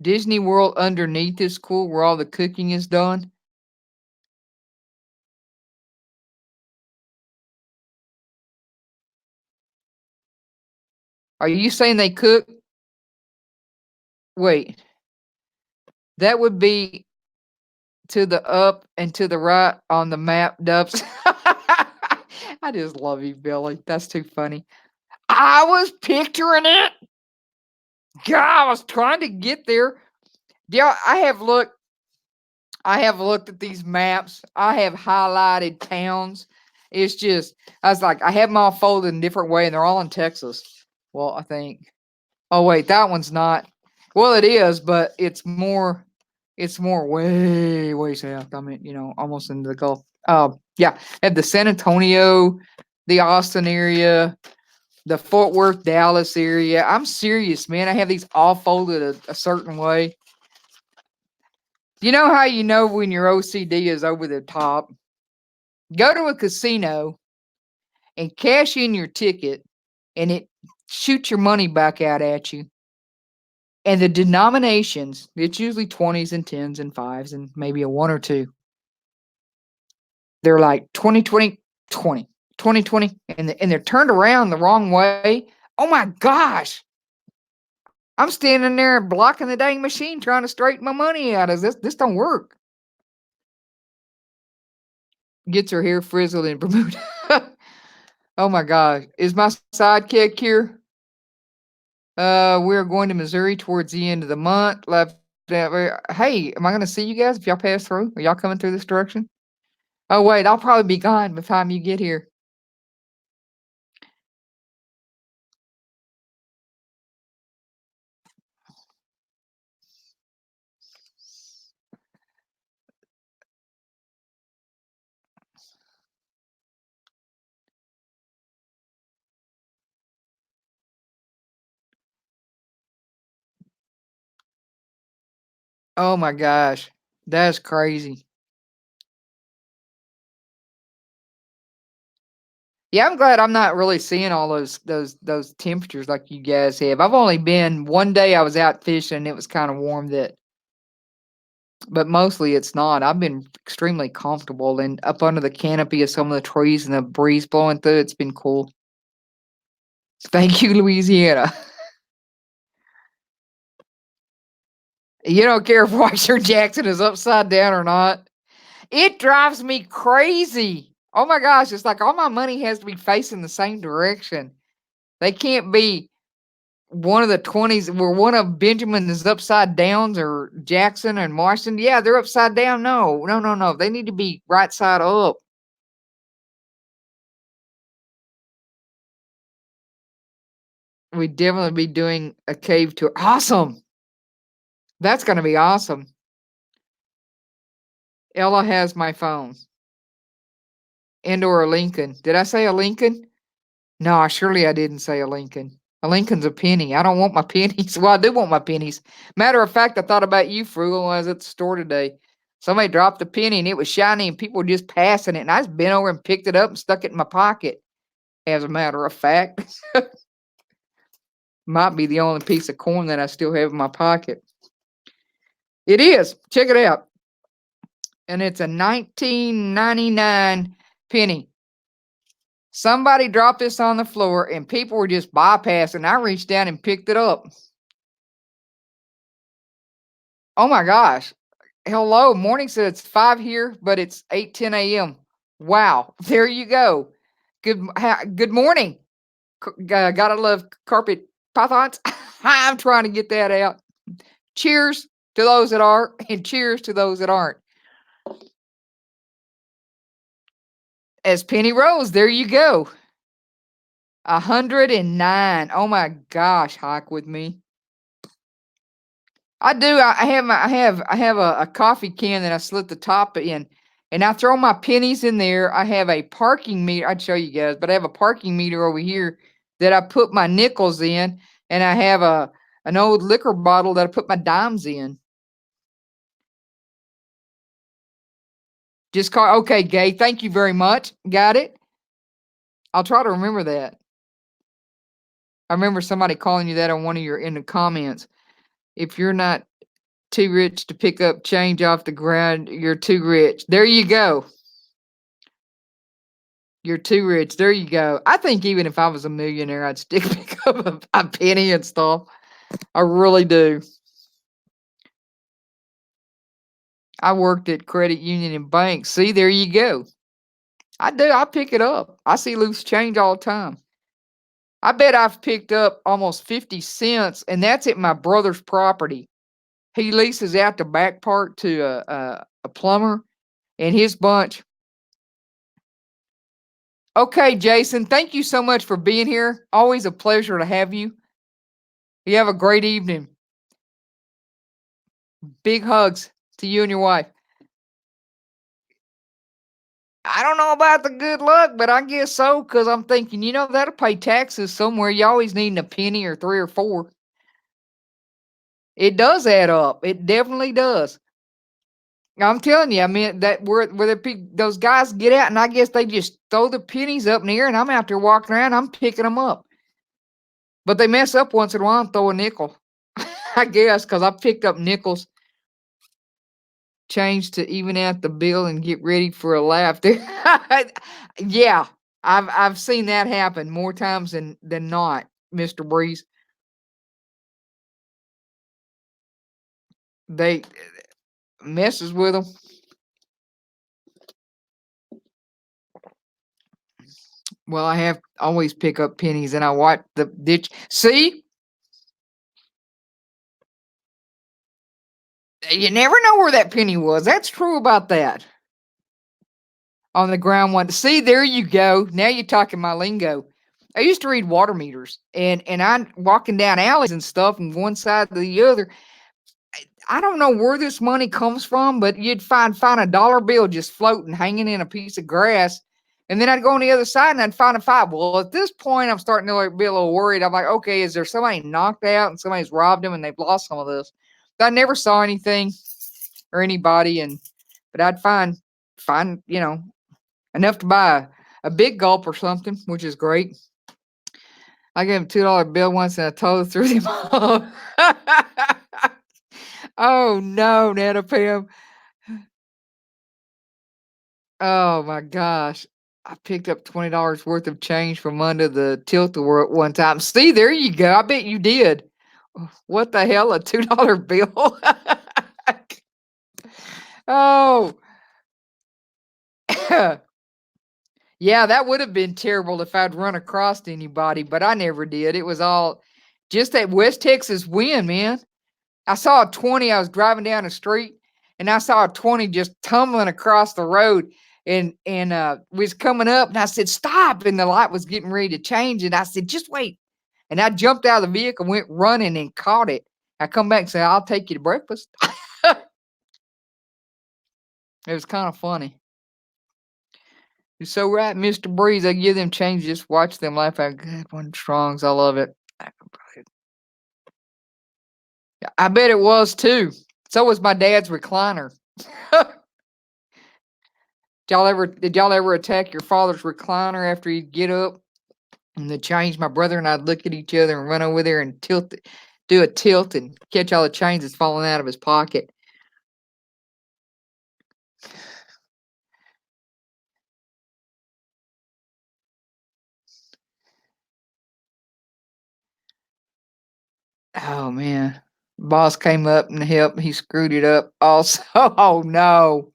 Disney World underneath is cool where all the cooking is done. Are you saying they cook? Wait, that would be to the up and to the right on the map, Dubs. I just love you, Billy. That's too funny. I was picturing it. God, I was trying to get there. Yeah, I have looked at these maps. I have highlighted towns. It's just, I was like, I have them all folded in a different way, and they're all in Texas. Well, I think. Oh wait, that one's not. Well, it is, but It's more way way south. I mean, almost into the Gulf. Yeah, at the San Antonio, the Austin area, the Fort Worth, Dallas area. I'm serious, man. I have these all folded a certain way. You know how you know when your OCD is over the top? Go to a casino and cash in your ticket, and it shoots your money back out at you. And the denominations, it's usually 20s and 10s and 5s and maybe a 1 or 2. They're like 20, 20, 20, 20, 20, and they're turned around the wrong way. Oh my gosh! I'm standing there blocking the dang machine trying to straighten my money out. Is this don't work? Gets her hair frizzled in Bermuda. Oh my gosh. Is my sidekick here? We're going to Missouri towards the end of the month. Left. Hey, am I going to see you guys if y'all pass through? Are y'all coming through this direction? Oh wait, I'll probably be gone by the time you get here. Oh my gosh, that's crazy. Yeah, I'm glad I'm not really seeing all those temperatures like you guys have. I've only been one day I was out fishing and it was kind of warm that, but mostly it's not. I've been extremely comfortable and up under the canopy of some of the trees and the breeze blowing through. It's been cool. Thank you, Louisiana. You don't care if Washer Jackson is upside down or not. It drives me crazy. Oh my gosh, it's like all my money has to be facing the same direction. They can't be one of the 20s where one of Benjamin is upside down or Jackson and Washington. Yeah, they're upside down. No, no, no, no. They need to be right side up. We'd definitely be doing a cave tour. Awesome. That's going to be awesome. Ella has my phone. And or a Lincoln. Did I say a Lincoln? No, surely I didn't say a Lincoln. A Lincoln's a penny. I don't want my pennies. Well, I do want my pennies. Matter of fact, I thought about you, Frugal, when I was at the store today. Somebody dropped a penny and it was shiny and people were just passing it. And I just bent over and picked it up and stuck it in my pocket. As a matter of fact, might be the only piece of coin that I still have in my pocket. It is. Check it out. And it's a 1999 penny. Somebody dropped this on the floor and people were just bypassing. I reached down and picked it up. Oh my gosh. Hello. Morning said it's 5 here, but it's 8:10 a.m. Wow. There you go. Good morning. Gotta love carpet pythons. I'm trying to get that out. Cheers to those that are, and cheers to those that aren't. As Penny Rose, there you go. 109. Oh my gosh, hike with me. I do. I have a coffee can that I slit the top in, and I throw my pennies in there. I have a parking meter. I'd show you guys, but I have a parking meter over here that I put my nickels in, and I have an old liquor bottle that I put my dimes in. Just call. Okay, Gay. Thank you very much. Got it. I'll try to remember that. I remember somebody calling you that on one of your in the comments. If you're not too rich to pick up change off the ground, you're too rich. There you go. You're too rich. There you go. I think even if I was a millionaire, I'd still pick up a penny and stuff. I really do. I worked at credit union and banks. See, there you go. I do. I pick it up. I see loose change all the time. I bet I've picked up almost 50 cents, and that's at my brother's property. He leases out the back part to a plumber and his bunch. Okay, Jason, thank you so much for being here. Always a pleasure to have you. You have a great evening. Big hugs to you and your wife. I don't know about the good luck, but I guess so, because I'm thinking, that'll pay taxes somewhere. You always need a penny or 3 or 4. It does add up. It definitely does. I'm telling you, I mean that where those guys get out, and I guess they just throw the pennies up in the air, and I'm out there walking around, I'm picking them up. But they mess up once in a while and throw a nickel. I guess because I picked up nickels, change to even out the bill and get ready for a laugh. Yeah, I've seen that happen more times than not, Mr. Breeze. They messes with them. Well, I have always pick up pennies and I watch the ditch. See, you never know where that penny was. That's true about that. On the ground one. See, there you go. Now you're talking my lingo. I used to read water meters and I'm walking down alleys and stuff from one side to the other. I don't know where this money comes from, but you'd find a dollar bill just floating, hanging in a piece of grass. And then I'd go on the other side and I'd find a five. Well, at this point, I'm starting to be a little worried. I'm like, okay, is there somebody knocked out and somebody's robbed them and they've lost some of this? But I never saw anything or anybody, but I'd find enough to buy a big gulp or something, which is great. I gave him $2 bill once and I totally threw them off. Oh no, Nana Pam. Oh my gosh. I picked up $20 worth of change from under the tilt-a-whirl at one time. See, there you go. I bet you did. What the hell, a $2 bill? Oh. Yeah, that would have been terrible if I'd run across anybody, but I never did. It was all just that West Texas wind, man. I saw a 20. I was driving down the street and I saw a 20 just tumbling across the road and was coming up and I said, "Stop." And the light was getting ready to change. And I said, "Just wait." And I jumped out of the vehicle, went running and caught it. I come back and said, "I'll take you to breakfast." It was kind of funny. You're so right, Mr. Breeze. I give them change. Just watch them laugh out. Good one, Strongs. I love it. I bet it was too. So was my dad's recliner. Did y'all ever attack your father's recliner after he'd get up and the change? My brother and I'd look at each other and run over there and do a tilt and catch all the change that's falling out of his pocket. Oh man. Boss came up and helped. He screwed it up also. Oh no.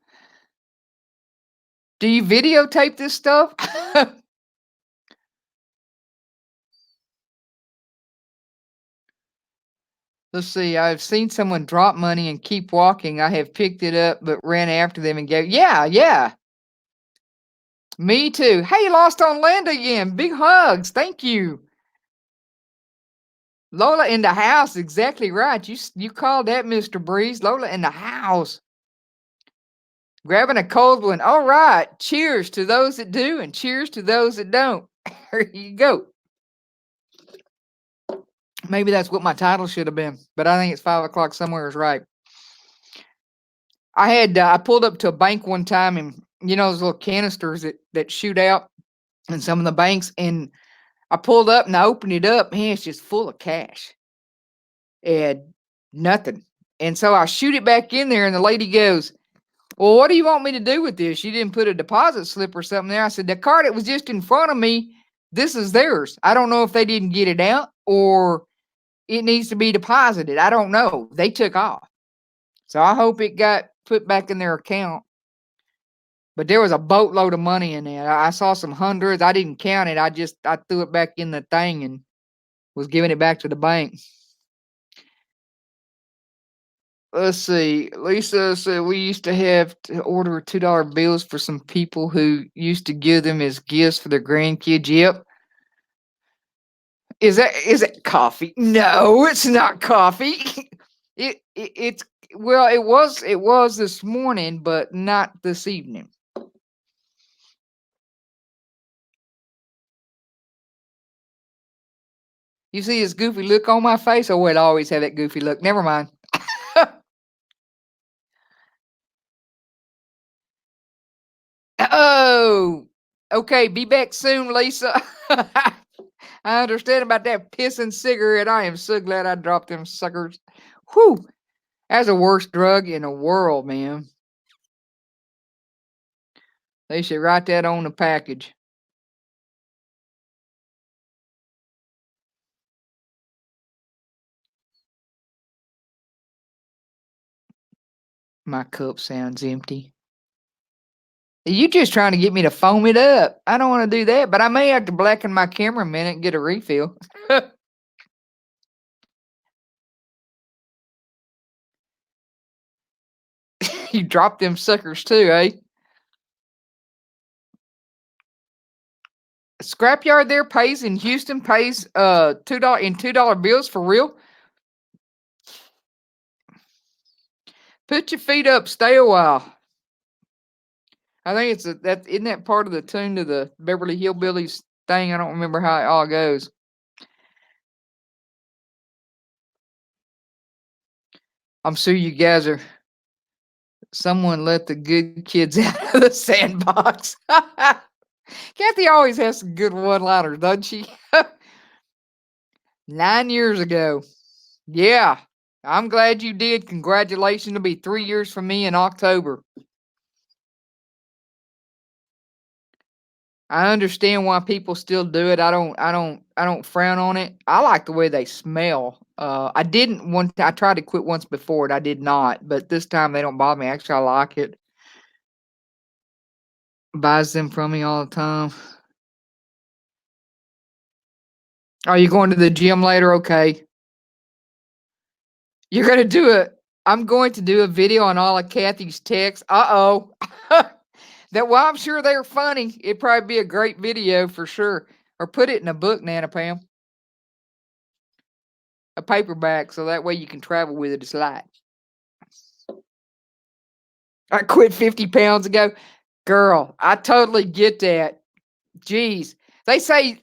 Do you videotape this stuff? Let's see. I've seen someone drop money and keep walking. I have picked it up but ran after them and gave. Yeah, yeah. Me too. Hey, lost on land again. Big hugs. Thank you. Lola in the house. Exactly right. You called that, Mr. Breeze. Lola in the house. Grabbing a cold one. All right. Cheers to those that do and cheers to those that don't. There you go. Maybe that's what my title should have been, but I think it's 5 o'clock somewhere is right. I pulled up to a bank one time and those little canisters that shoot out in some of the banks, and I pulled up and I opened it up, man, it's just full of cash and nothing. And so I shoot it back in there and the lady goes, "Well, what do you want me to do with this? You didn't put a deposit slip or something there." I said, "The card that was just in front of me, this is theirs. I don't know if they didn't get it out or it needs to be deposited. I don't know. They took off. So I hope it got put back in their account." But there was a boatload of money in there. I saw some hundreds. I didn't count it. I threw it back in the thing and was giving it back to the bank. Let's see. Lisa said we used to have to order $2 bills for some people who used to give them as gifts for their grandkids. Yep. Is it coffee? No, it's not coffee. It's well, it was this morning, but not this evening. You see this goofy look on my face? Oh, it always have that goofy look. Never mind. Okay, be back soon, Lisa. I understand about that pissing cigarette. I am so glad I dropped them suckers. Whew. That's the worst drug in the world, man. They should write that on the package. My cup sounds empty. You just trying to get me to foam it up. I don't want to do that, but I may have to blacken my camera a minute and get a refill. You dropped them suckers too, eh? Scrapyard there pays in Houston pays $2 bills for real. Put your feet up, stay a while. I think that isn't that part of the tune to the Beverly Hillbillies thing. I don't remember how it all goes. I'm sure you guys are. Someone let the good kids out of the sandbox. Kathy always has some good one-liners, doesn't she? 9 years ago. Yeah. I'm glad you did. Congratulations. It'll be 3 years from me in October. I understand why people still do it. I don't frown on it. I like the way they smell. I didn't I tried to quit once before and I did not, but this time they don't bother me. Actually, I like it. Buys them from me all the time. Are you going to the gym later? Okay. You're gonna do it. I'm going to do a video on all of Kathy's texts. Uh-oh. Well, I'm sure they're funny. It'd probably be a great video for sure. Or put it in a book, Nana Pam. A paperback, so that way you can travel with it. It's light. I quit 50 pounds ago. Girl, I totally get that. Jeez. They say,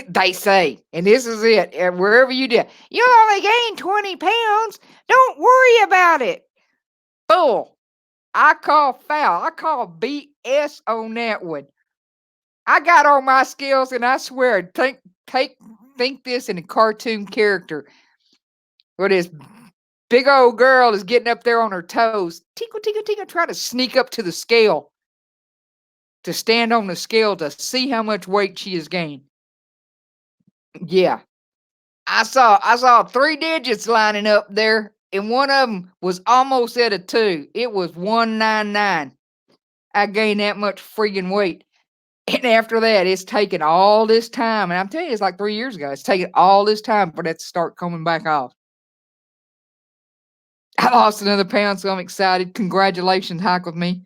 they say, and this is it, and wherever you do, you only gained 20 pounds. Don't worry about it. Bull. I call foul. I call BS on that one. I got all my skills, and I swear, think this in a cartoon character. Where this big old girl is getting up there on her toes, tinkle, tinkle, tinkle, trying to sneak up to the scale, to stand on the scale to see how much weight she has gained. Yeah, I saw three digits lining up there, and one of them was almost at a two. It was 199. I gained that much freaking weight. And after that, it's taken all this time. And I'm telling you, it's like 3 years ago. It's taken all this time for that to start coming back off. I lost another pound, so I'm excited. Congratulations, hike with me.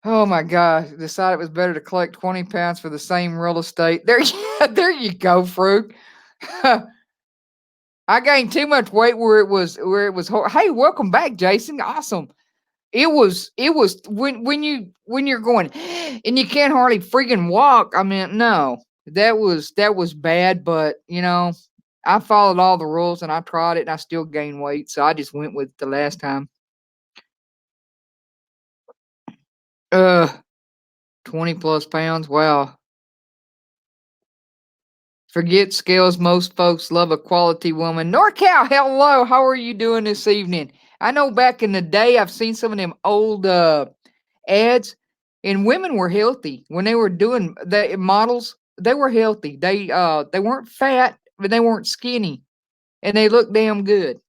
Oh my gosh. Decided it was better to collect 20 pounds for the same real estate. There you go, Fruit. I gained too much weight where it was hey, welcome back, Jason. Awesome. It was when you're going and you can't hardly freaking walk. I mean, no. That was bad, but I followed all the rules and I tried it and I still gained weight, so I just went with the last time. 20 plus pounds. Wow. Forget scales. Most folks love a quality woman. NorCal, hello. How are you doing this evening? I know back in the day, I've seen some of them old ads, and women were healthy when they were doing the models. They were healthy. They weren't fat, but they weren't skinny, and they looked damn good.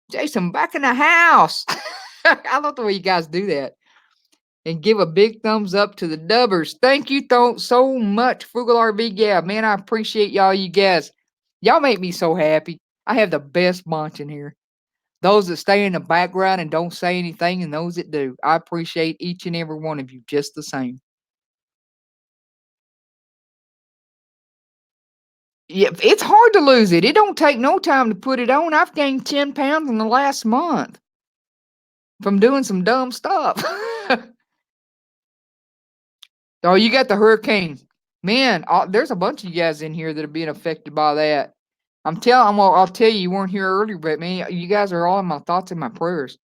Jason, back in the house. I love the way you guys do that. And give a big thumbs up to the dubbers. Thank you so much, Frugal RB. Yeah, man, I appreciate y'all, you guys. Y'all make me so happy. I have the best bunch in here. Those that stay in the background and don't say anything, and those that do. I appreciate each and every one of you just the same. Yeah, it's hard to lose it. It don't take no time to put it on. I've gained 10 pounds in the last month from doing some dumb stuff. Oh, you got the hurricane. Man, there's a bunch of you guys in here that are being affected by that. I'll tell you, you weren't here earlier, but man, you guys are all in my thoughts and my prayers.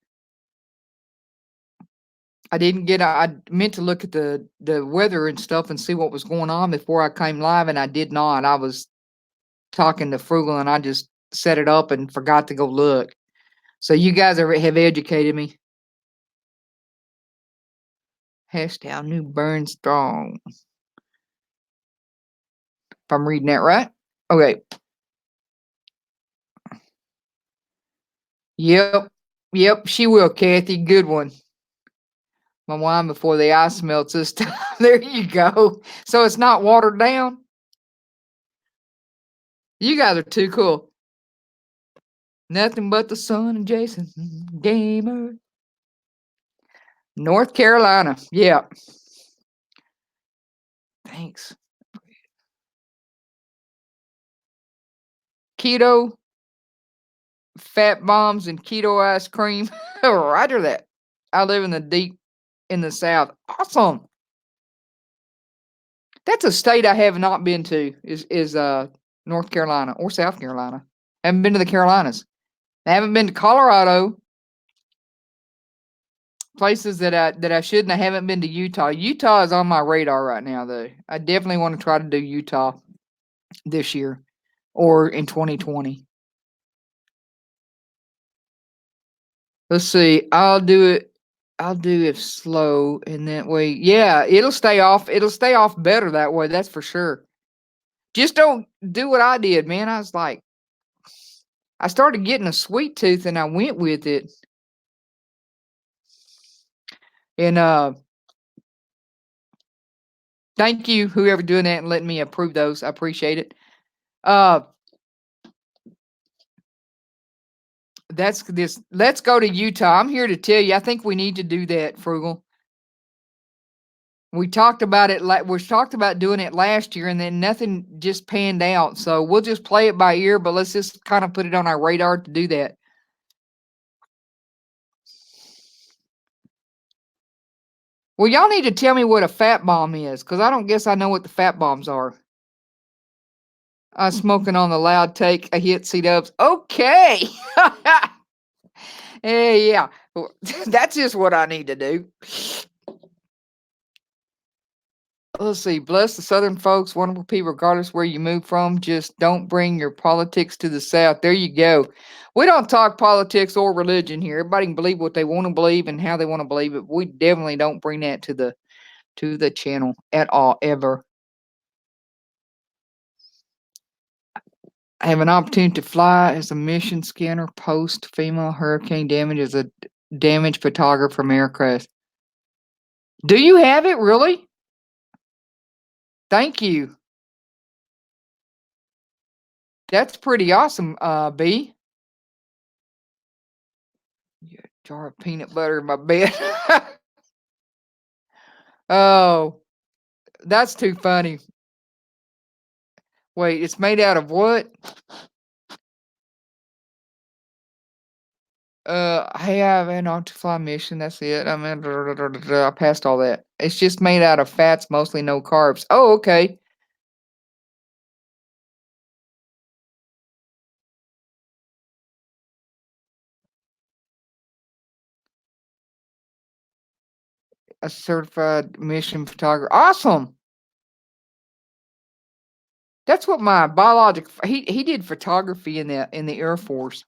I didn't get I meant to look at the weather and stuff and see what was going on before I came live, and I did not. I was talking to Frugal, and I just set it up and forgot to go look. So you guys have educated me. Hashtag New Burn Strong. If I'm reading that right. Okay. Yep. Yep. She will, Kathy. Good one. My wine before the ice melts this time. There you go. So it's not watered down. You guys are too cool. Nothing but the sun and Jason. Gamer. North Carolina. Yeah. Thanks. Keto, fat bombs, and keto ice cream. Roger that. I live in the South. Awesome. That's a state I have not been to. Is North Carolina or South Carolina. I haven't been to the Carolinas. I haven't been to Colorado. Places that I shouldn't. I haven't been to Utah. Utah is on my radar right now, though. I definitely want to try to do Utah this year or in 2020. Let's see. I'll do it slow, and that way, yeah, it'll stay off. It'll stay off better that way. That's for sure. Just don't do what I did, man. I was like, I started getting a sweet tooth, and I went with it. And thank you, whoever doing that and letting me approve those. I appreciate it. Uh, that's this. Let's go to Utah. I'm here to tell you. I think we need to do that, Frugal. We talked about it. Like we talked about doing it last year, and then nothing just panned out. So we'll just play it by ear. But let's just kind of put it on our radar to do that. Well, y'all need to tell me what a fat bomb is, because I don't guess I know what the fat bombs are. I'm smoking on the loud take. I hit C-dubs. Okay. Hey, yeah. That's just what I need to do. Let's see. Bless the Southern folks, wonderful people, regardless where you move from. Just don't bring your politics to the South. There you go. We don't talk politics or religion here. Everybody can believe what they want to believe and how they want to believe it. We definitely don't bring that to the channel at all, ever. I have an opportunity to fly as a mission scanner post female hurricane damage as a damage photographer from aircraft. Do you have it really? Thank you. That's pretty awesome, B. Yeah, jar of peanut butter in my bed. Oh, that's too funny. Wait, it's made out of what? I have an Octofly mission. That's it. I mean, I passed all that. It's just made out of fats, mostly no carbs. Oh, okay. A certified mission photographer. Awesome. That's what my biologic he did photography in the Air Force.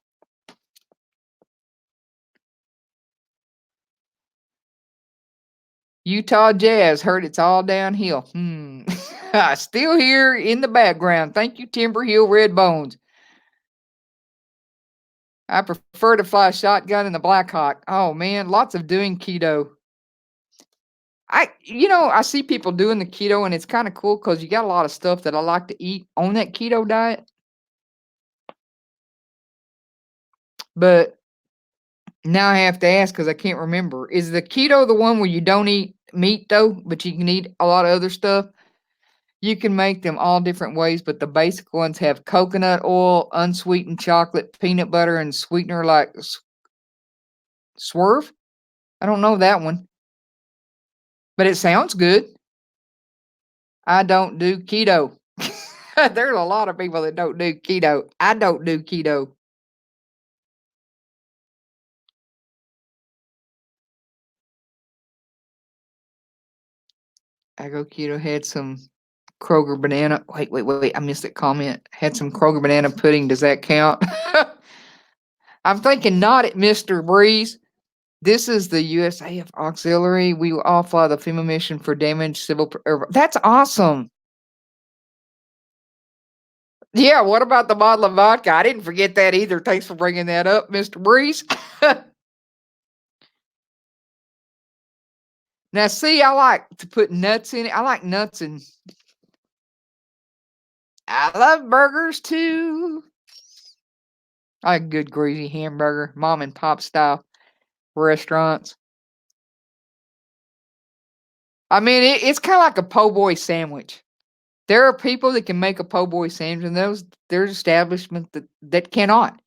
Utah Jazz heard it's all downhill. Still here in the background. Thank you, Timber Hill Red Bones. I prefer to fly a shotgun in the Blackhawk. Oh man, lots of doing keto. I see people doing the keto, and it's kind of cool because you got a lot of stuff that I like to eat on that keto diet. But now I have to ask because I can't remember. Is the keto the one where you don't eat meat though, but you can eat a lot of other stuff? You can make them all different ways, but the basic ones have coconut oil, unsweetened chocolate, peanut butter, and sweetener like Swerve. I don't know that one, but it sounds good. I don't do keto. There's a lot of people that don't do keto. I don't do keto. I Go Keto had some Kroger banana. Wait. I missed that comment. Had some Kroger banana pudding. Does that count? I'm thinking not at Mr. Breeze. This is the USAF Auxiliary. We will all fly the FEMA mission for damaged civil. That's awesome. Yeah, what about the bottle of vodka? I didn't forget that either. Thanks for bringing that up, Mr. Breeze. Now, see, I like to put nuts in it. I like nuts in. I love burgers too. I like a good greasy hamburger, mom and pop style restaurants. I mean, it's kind of like a po' boy sandwich. There are people that can make a po' boy sandwich, and there's establishments that cannot.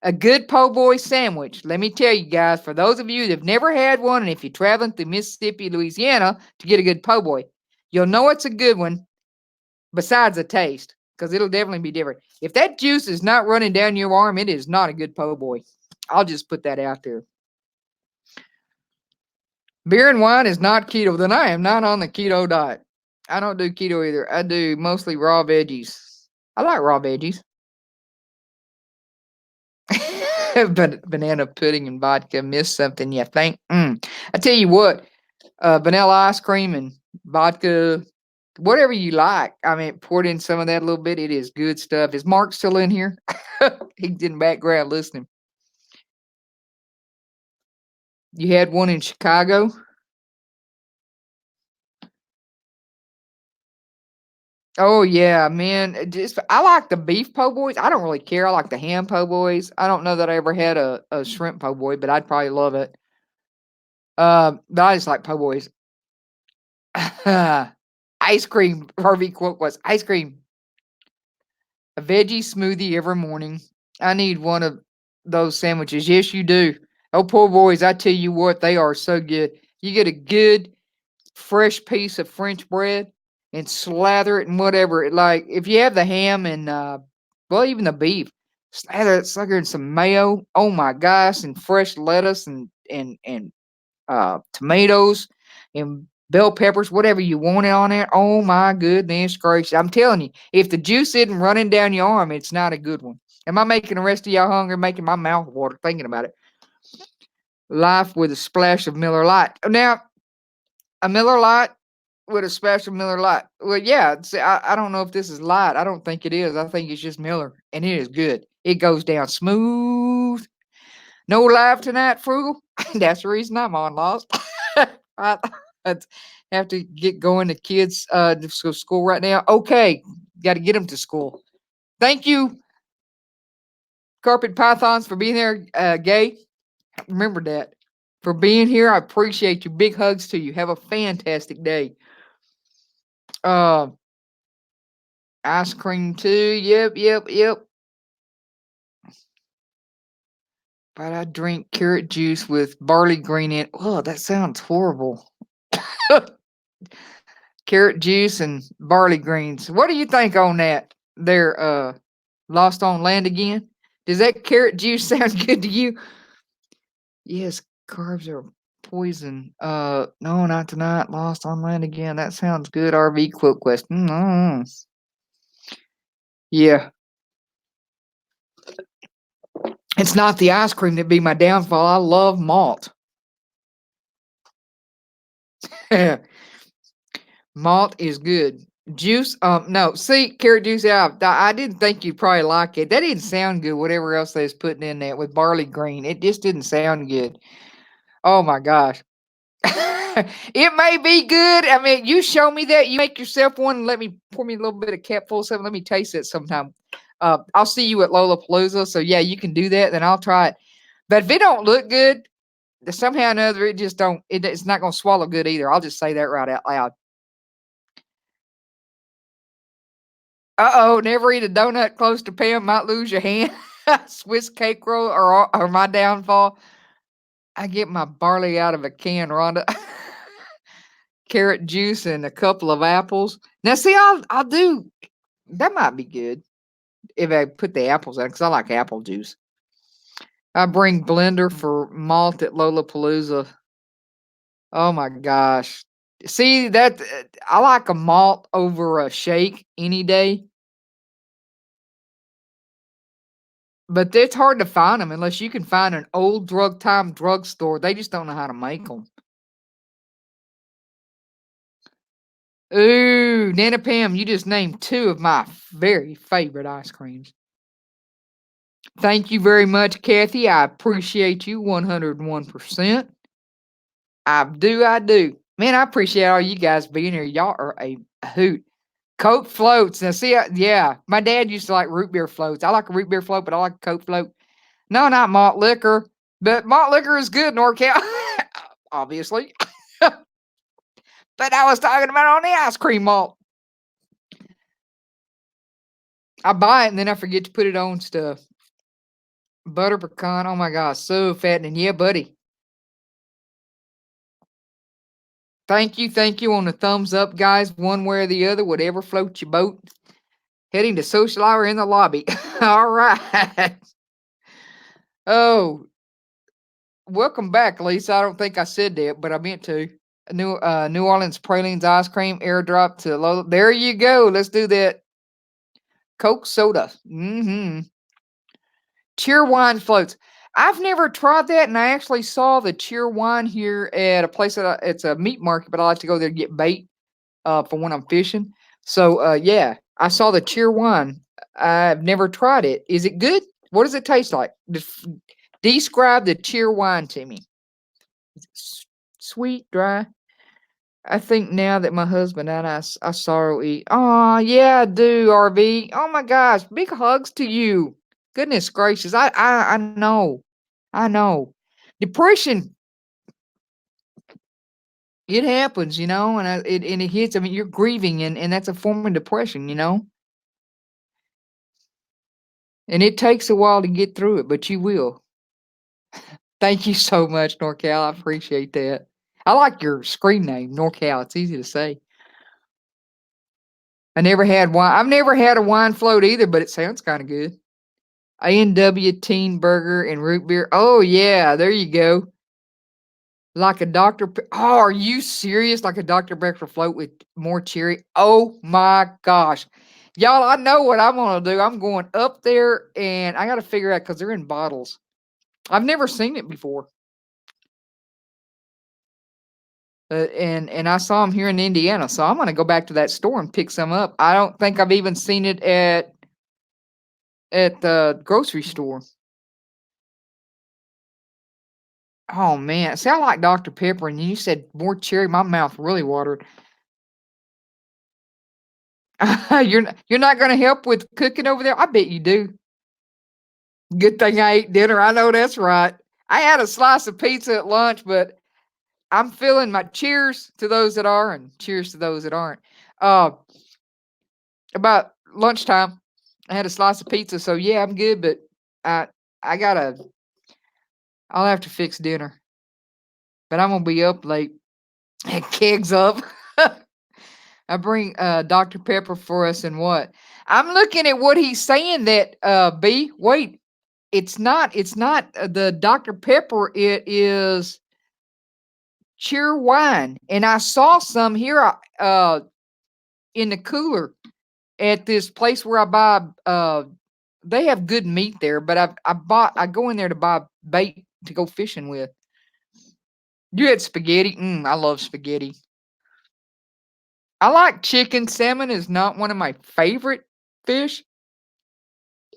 A good po' boy sandwich, let me tell you guys, for those of you that have never had one, and if you're traveling through Mississippi, Louisiana to get a good po' boy, you'll know it's a good one besides the taste, because it'll definitely be different. If that juice is not running down your arm, it is not a good po' boy. I'll just put that out there. Beer and wine is not keto, then I am not on the keto diet. I don't do keto either. I do mostly raw veggies. I like raw veggies. But banana pudding and vodka missed something, you think? I tell you what, vanilla ice cream and vodka, whatever you like. I mean, poured in some of that a little bit. It is good stuff. Is Mark still in here? He's in the background listening. You had one in Chicago? Oh yeah, man. I like the beef po' boys. I don't really care. I like the ham po' boys. I don't know that I ever had a shrimp po' boy, but I'd probably love it. But I just like po' boys. Ice cream. Harvey quote was ice cream. A veggie smoothie every morning. I need one of those sandwiches. Yes, you do. Oh, po' boys, I tell you what, they are so good. You get a good fresh piece of French bread and slather it in whatever. Like if you have the ham and well, even the beef, slather it sucker in some mayo. Oh my gosh, and fresh lettuce and tomatoes and bell peppers, whatever you want it on there. Oh my goodness gracious. I'm telling you, if the juice isn't running down your arm, it's not a good one. Am I making the rest of y'all hungry, making my mouth water thinking about it? Life with a splash of Miller Lite. Now, a Miller Lite with a splash of Miller Lite. Well, yeah, see, I don't know if this is light. I don't think it is. I think it's just Miller, and it is good. It goes down smooth. No live tonight, Frugal. That's the reason I'm on Lost. I have to get going. The kids to school right now. Okay, got to get them to school. Thank you, Carpet Pythons, for being there. Gay, remember that. For being here, I appreciate you. Big hugs to you. Have a fantastic day. Uh, ice cream too. Yep. But I drink carrot juice with barley green in it. Oh, that sounds horrible. Carrot juice and barley greens. What do you think on that? They're Lost on Land again. Does that carrot juice sound good to you? Yes, carbs are poison. No, not tonight. Lost on Land again. That sounds good. RV quote question. Yeah. It's not the ice cream that be my downfall. I love malt. Malt is good. Juice, no. See, carrot juice out. I didn't think you'd probably like it. That didn't sound good. Whatever else they was putting in there with barley green, it just didn't sound good. Oh my gosh. It may be good. I mean, you show me that. You make yourself one and let me pour me a little bit of cap full of something. Let me taste it sometime. I'll see you at Lollapalooza. So yeah, you can do that. Then I'll try it. But if it don't look good, somehow or another, it just don't. It's not gonna swallow good either. I'll just say that right out loud. Uh-oh, never eat a donut close to Pam, might lose your hand. Swiss cake roll or my downfall. I get my barley out of a can, Rhonda. Carrot juice and a couple of apples. Now, see, I'll do that. Might be good if I put the apples in because I like apple juice. I bring blender for malt at Lollapalooza. Oh my gosh, See that I like a malt over a shake any day, but it's hard to find them unless you can find an old drug time drugstore. They just don't know how to make them. Ooh, Nana Pam, you just named two of my very favorite ice creams. Thank you very much, Kathy. I appreciate you 101%. I do, I do. Man, I appreciate all you guys being here. Y'all are a hoot. Coke floats. Now, see, yeah, my dad used to like root beer floats. I like a root beer float, but I like a Coke float. No, not malt liquor, but malt liquor is good, NorCal, obviously. But I was talking about on the ice cream malt. I buy it and then I forget to put it on stuff. Butter pecan. Oh my gosh, so fattening. Yeah, buddy. Thank you on the thumbs up, guys. One way or the other, whatever floats your boat. Heading to social hour in the lobby. All right. Oh, welcome back, Lisa. I don't think I said that, but I meant to. New Orleans pralines ice cream airdrop to Lola. There you go. Let's do that. Coke soda. Mm-hmm. Cheer wine floats. I've never tried that, and I actually saw the cheer wine here at a place it's a meat market, but I like to go there to get bait for when I'm fishing. So yeah, I saw the cheer wine. I've never tried it. Is it good? What does it taste like? Describe the cheer wine to me. Sweet, dry. I think now that my husband and I sorrow eat. Oh yeah, I do, RV. Oh my gosh, big hugs to you. Goodness gracious, I know, I know. Depression, it happens, and it hits. I mean, you're grieving, and that's a form of depression. And it takes a while to get through it, but you will. Thank you so much, NorCal. I appreciate that. I like your screen name, NorCal. It's easy to say. I never had wine. I've never had a wine float either, but it sounds kind of good. A&W Teen Burger and root beer. Oh yeah, there you go. Like a Oh, are you serious? Like a Dr. Pepper float with more cherry? Oh my gosh. Y'all, I know what I'm gonna do. I'm going up there and I gotta figure out because they're in bottles. I've never seen it before. And I saw them here in Indiana, so I'm gonna go back to that store and pick some up. I don't think I've even seen it at the grocery store. Oh man, see, I like Dr. Pepper, and you said more cherry. My mouth really watered. You're not gonna help with cooking over there? I bet you do. Good thing I ate dinner. I know that's right. I had a slice of pizza at lunch, but I'm feeling my cheers to those that are and cheers to those that aren't. Uh, about lunchtime, I had a slice of pizza, so yeah, I'm good. But I I gotta I'll have to fix dinner. But I'm gonna be up late. Kegs up. I bring Dr. Pepper for us and what? I'm looking at what he's saying that B. Wait, it's not the Dr. Pepper, it is cheer wine. And I saw some here in the cooler at this place where I buy they have good meat there, but I go in there to buy bait to go fishing with. You had spaghetti. I love spaghetti. I like chicken. Salmon is not one of my favorite fish.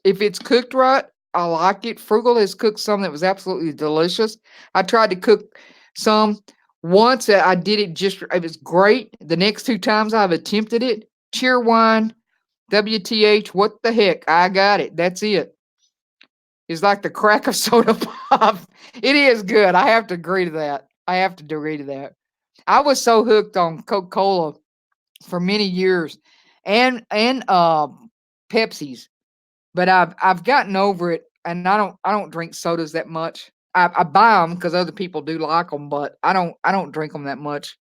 If it's cooked right, I like it. Frugal has cooked some that was absolutely delicious. I tried to cook some once. I did it it was great. The next two times I've attempted it, Cheerwine, WTH, what the heck? I got it. That's it. It's like the crack of soda pop. It is good. I have to agree to that. I have to agree to that. I was so hooked on Coca Cola for many years, and Pepsis. But I've gotten over it, and I don't drink sodas that much. I buy them because other people do like them, but I don't drink them that much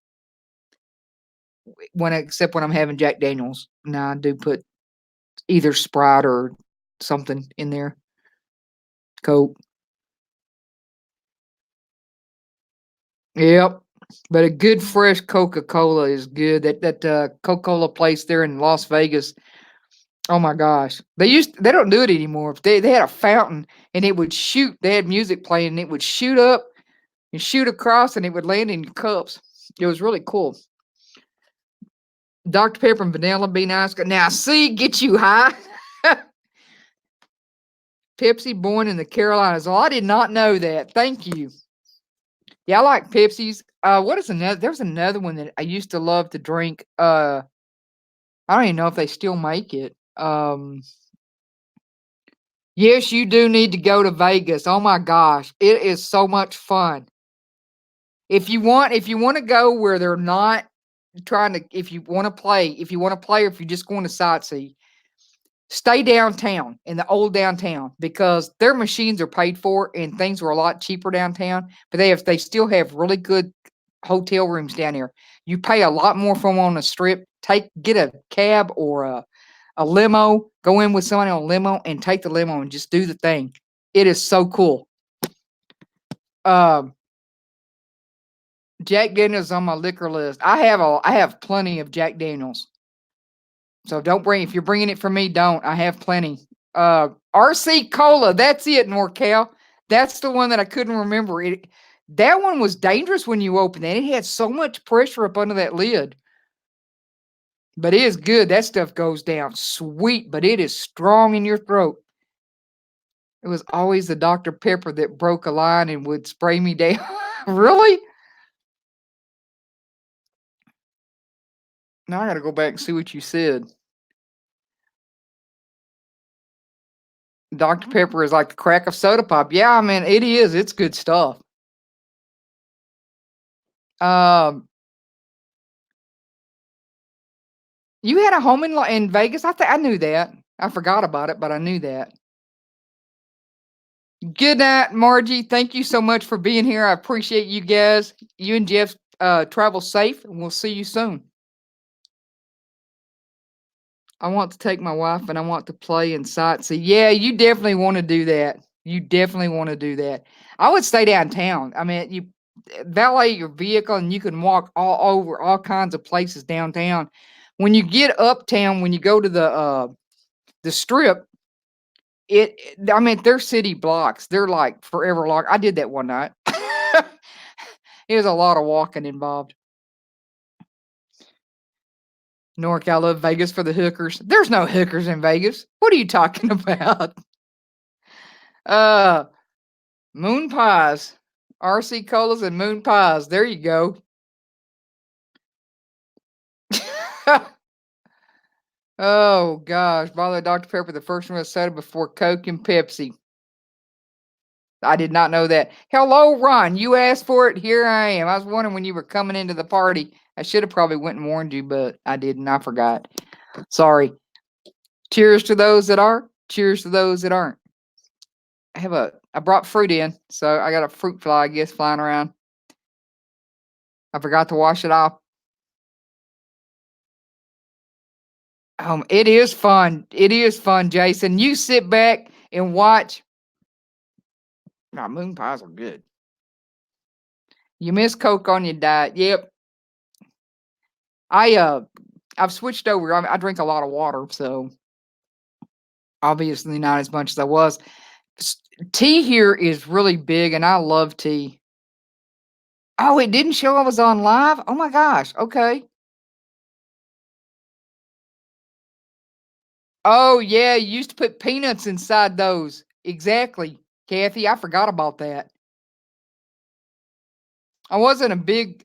except when I'm having Jack Daniels. Now I do put either Sprite or something in there, Coke. Yep. But a good fresh Coca-Cola is good. That Coca-Cola place there in Las Vegas. Oh my gosh. They don't do it anymore. They had a fountain and it would shoot. They had music playing and it would shoot up and shoot across and it would land in your cups. It was really cool. Dr. Pepper and vanilla be nice. Now see, get you high. Pepsi born in the Carolinas. Oh, I did not know that. Thank you. Yeah, I like Pepsis. What is another? There's another one that I used to love to drink. I don't even know if they still make it. Yes, you do need to go to Vegas. Oh my gosh, it is so much fun. If you want to go where they're not trying to, if you want to play, or if you just going to sightsee, stay downtown in the old downtown because their machines are paid for and things were a lot cheaper downtown. But they still have really good hotel rooms down here. You pay a lot more for them on the strip. Get a cab or a limo. Go in with somebody on a limo and take the limo and just do the thing. It is so cool. Jack Daniels on my liquor list. I have plenty of Jack Daniels. So don't bring if you're bringing it for me, don't. I have plenty. RC Cola, that's it, NorCal. That's the one that I couldn't remember. That one was dangerous when you opened it. It had so much pressure up under that lid. But it is good. That stuff goes down sweet, but it is strong in your throat. It was always the Dr. Pepper that broke a line and would spray me down. Really? Now I gotta go back and see what you said. Dr. Pepper is like the crack of soda pop. Yeah, I mean, it is. It's good stuff. Um, you had a home in Vegas? I knew that. I forgot about it, but I knew that. Good night, Margie. Thank you so much for being here. I appreciate you guys. You and Jeff travel safe, and we'll see you soon. I want to take my wife and I want to play and sightsee. Yeah, you definitely want to do that. You definitely want to do that. I would stay downtown. I mean, you valet your vehicle and you can walk all over all kinds of places downtown. When you get uptown, when you go to the strip, I mean, they're city blocks. They're like forever long. I did that one night. It was a lot of walking involved. Nork, I love Vegas for the hookers. There's no hookers in Vegas. What are you talking about? Uh, moon pies, RC colas and moon pies. There you go. Oh gosh, by the Dr. Pepper, the first one was soda before Coke and Pepsi. I did not know that. Hello, Ron. You asked for it. Here I am. I was wondering when you were coming into the party. I should have probably went and warned you, but I didn't. I forgot. Sorry. Cheers to those that are. Cheers to those that aren't. I brought fruit in, so I got a fruit fly, I guess, flying around. I forgot to wash it off. It is fun. It is fun, Jason. You sit back and watch. Now, moon pies are good. You miss Coke on your diet. Yep. I've switched over. I drink a lot of water, so obviously not as much as I was. Tea here is really big, and I love tea. Oh, it didn't show I was on live? Oh my gosh. Okay. Oh, yeah, you used to put peanuts inside those. Exactly, Kathy, I forgot about that. I wasn't a big,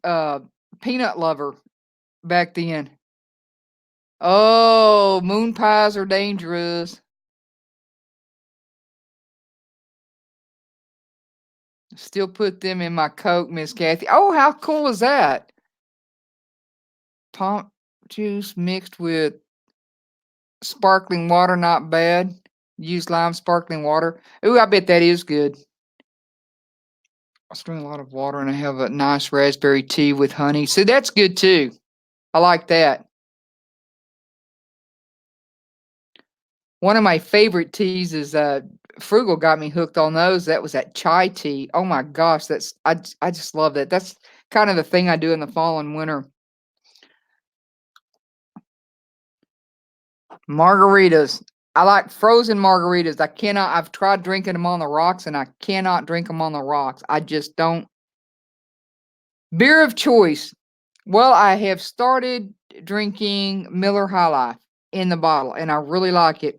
peanut lover back then. Oh, moon pies are dangerous. Still put them in my Coke, Miss Kathy. Oh, how cool is that? Pump juice mixed with sparkling water, not bad. Use lime sparkling water. Ooh, I bet that is good. I drink a lot of water and I have a nice raspberry tea with honey. So that's good too. I like that. One of my favorite teas is Frugal got me hooked on those. That was that chai tea. Oh my gosh, I just love that. kind of the thing I do in the fall and winter. Margaritas. I like frozen margaritas. I've tried drinking them on the rocks and I cannot drink them on the rocks. I just don't. Beer of choice. Well, I have started drinking Miller High Life in the bottle and I really like it.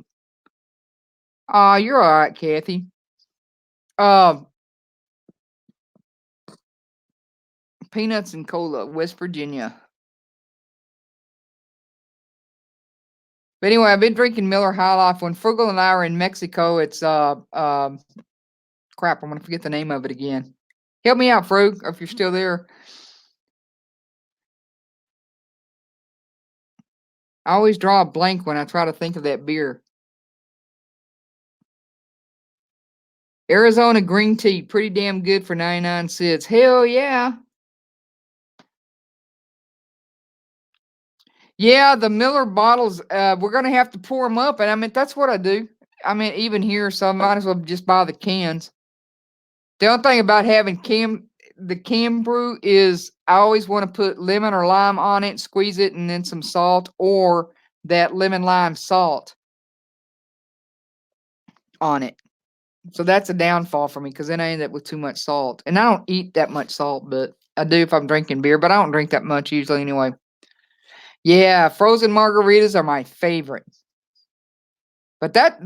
You're all right, Kathy. Um, Peanuts and cola, West Virginia. But anyway, I've been drinking Miller High Life. When Frugal and I are in Mexico, it's crap, I'm gonna forget the name of it again. Help me out, Frug, if you're still there. I always draw a blank when I try to think of that beer. Arizona green tea, pretty damn good for 99 cents. Hell yeah. Yeah, the Miller bottles, we're gonna have to pour them up, and I mean that's what I do. I mean, even here, so I might as well just buy the cans. The only thing about having the can brew is I always want to put lemon or lime on it, squeeze it, and then some salt or that lemon lime salt on it. So that's a downfall for me because then I end up with too much salt. And I don't eat that much salt, but I do if I'm drinking beer, but I don't drink that much usually anyway. Yeah, frozen margaritas are my favorite. But that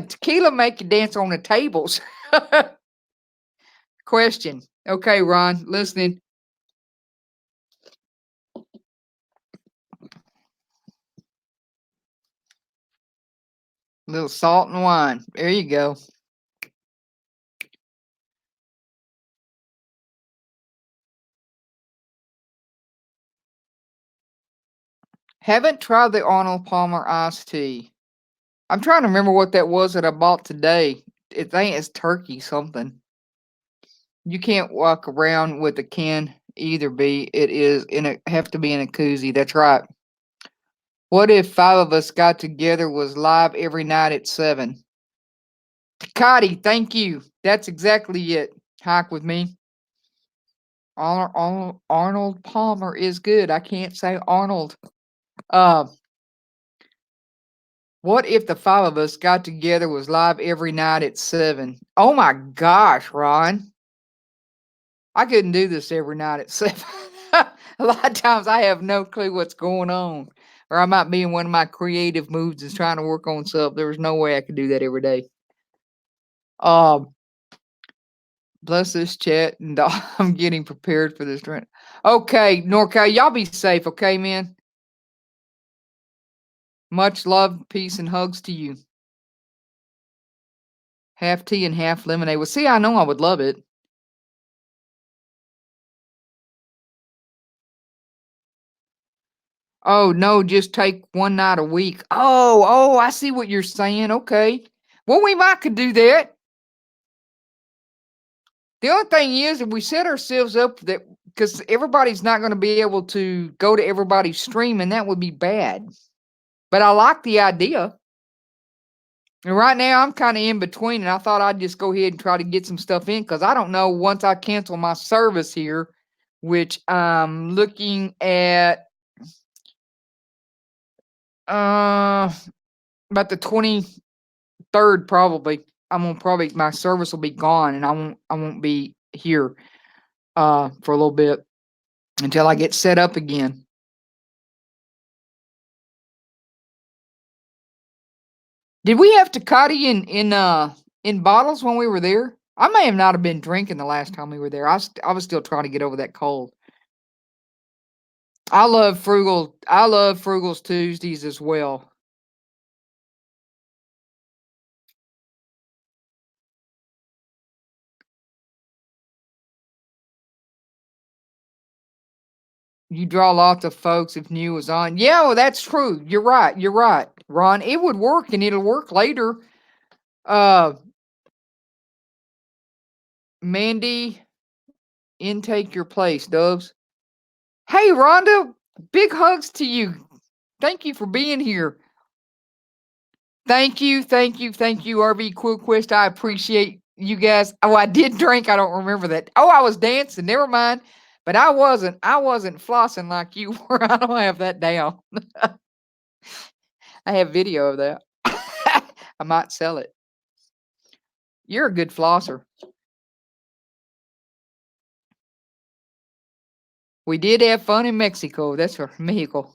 tequila make you dance on the tables. Question. Okay, Ron, listening. A little salt and wine. There you go. Haven't tried the Arnold Palmer iced tea. I'm trying to remember what that was that I bought today. I think it's turkey something. You can't walk around with a can either. It is have to be in a koozie. That's right. What if 5 of us got together was live every night at 7? Takati, thank you. That's exactly it. Hike with me. Arnold Palmer is good. I can't say Arnold. Uh, what if the 5 of us got together was live every night at 7? Oh my gosh, Ron. I couldn't do this every night at 7. A lot of times I have no clue what's going on. Or I might be in one of my creative moods is trying to work on stuff. There was no way I could do that every day. Bless this chat, and I'm getting prepared for this trend. Okay, NorCal, y'all be safe, okay, man? Much love, peace, and hugs to you. Half tea and half lemonade. Well, see, I know I would love it. Oh, no, just take one night a week. Oh, I see what you're saying. Okay. Well, we might could do that. The only thing is, if we set ourselves up that, because everybody's not going to be able to go to everybody's stream, and that would be bad. But I like the idea. And right now, I'm kind of in between, and I thought I'd just go ahead and try to get some stuff in because I don't know once I cancel my service here, which I'm looking at about the 23rd probably. I'm gonna probably my service will be gone and I won't be here for a little bit until I get set up again. Did we have Tecate in bottles when we were there? I may have not have been drinking the last time we were there. I was still trying to get over that cold. I love Frugal's Tuesdays as well. You draw lots of folks if new was on. Yeah, well, that's true. You're right. You're right, Ron. It would work and it'll work later. Uh Mandy, intake your place, Dubs. Hey, Rhonda, big hugs to you. Thank you for being here. Thank you, RV Quest. I appreciate you guys. Oh, I did drink. I don't remember that. Oh, I was dancing. Never mind. But I wasn't flossing like you were. I don't have that down. I have video of that. I might sell it. You're a good flosser. We did have fun in Mexico. That's for Mexico.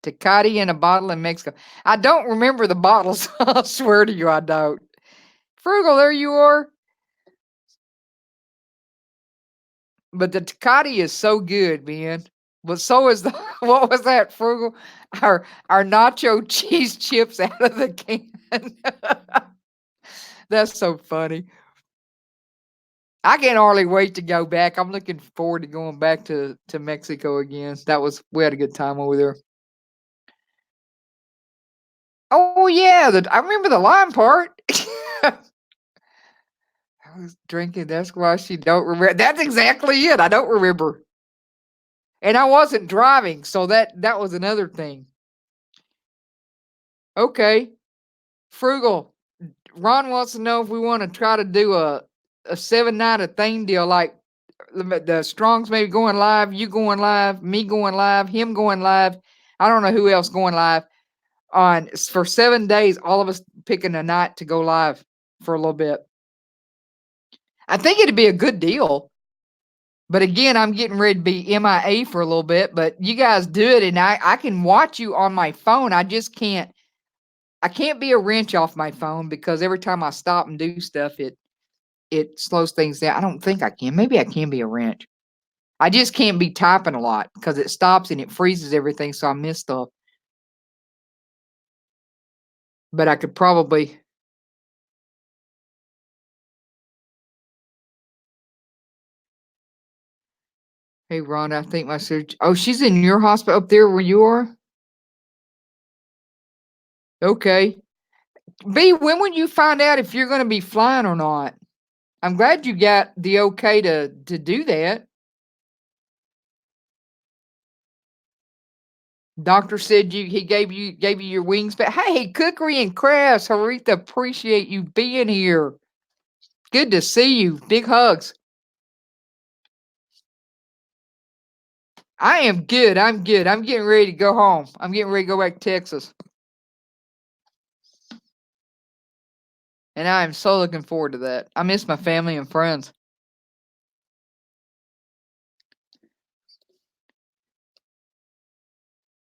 Tecate in a bottle in Mexico. I don't remember the bottles. I swear to you, I don't. Frugal, there you are. But the Tecate is so good, man. But so is the what was that, Frugal? Our nacho cheese chips out of the can. That's so funny. I can't hardly wait to go back. I'm looking forward to going back to Mexico again. We had a good time over there. Oh yeah, I remember the lime part. I was drinking. That's why she don't remember. That's exactly it. I don't remember, and I wasn't driving, so that was another thing. Okay, Frugal. Ron wants to know if we want to try to do a 7 night a thing deal, like the Strongs maybe going live, you going live, me going live, him going live. I don't know who else going live on for 7 days. All of us picking a night to go live for a little bit. I think it'd be a good deal. But again, I'm getting ready to be MIA for a little bit. But you guys do it, and I can watch you on my phone. I just can't. I can't be a wrench off my phone because every time I stop and do stuff, it slows things down. I don't think I can. Maybe I can be a wrench. I just can't be typing a lot because it stops and it freezes everything, so I miss stuff. But I could probably. Hey, Ron, I think my search. Oh, she's in your hospital up there where you are? Okay. B, when would you find out if you're going to be flying or not? I'm glad you got the okay to do that. Doctor said he gave you your wings back. Hey, Cookery and Crafts, Haritha, appreciate you being here. Good to see you. Big hugs. I am good. I'm good. I'm getting ready to go home. I'm getting ready to go back to Texas. And I am so looking forward to that. I miss my family and friends.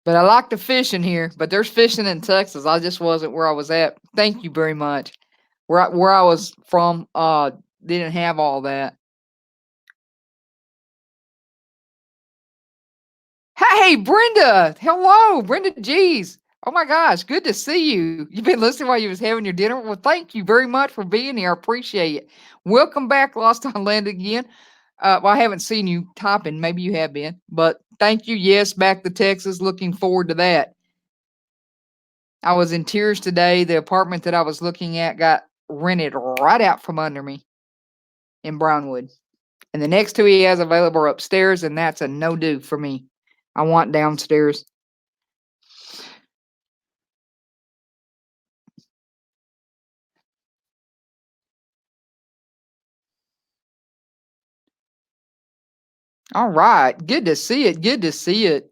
But I like the fishing here. But there's fishing in Texas. I just wasn't where I was at. Thank you very much. Where I was from, didn't have all that. Hey, Brenda. Hello, Brenda G's. Oh my gosh, good to see you. You've been listening while you was having your dinner. Well, thank you very much for being here. I appreciate it. Welcome back, Lost on Land again. Well, I haven't seen you typing. Maybe you have been, but thank you. Yes, back to Texas. Looking forward to that. I was in tears today. The apartment that I was looking at got rented right out from under me in Brownwood. And the next two he has available are upstairs, and that's a no do for me. I want downstairs. All right. Good to see it. Good to see it.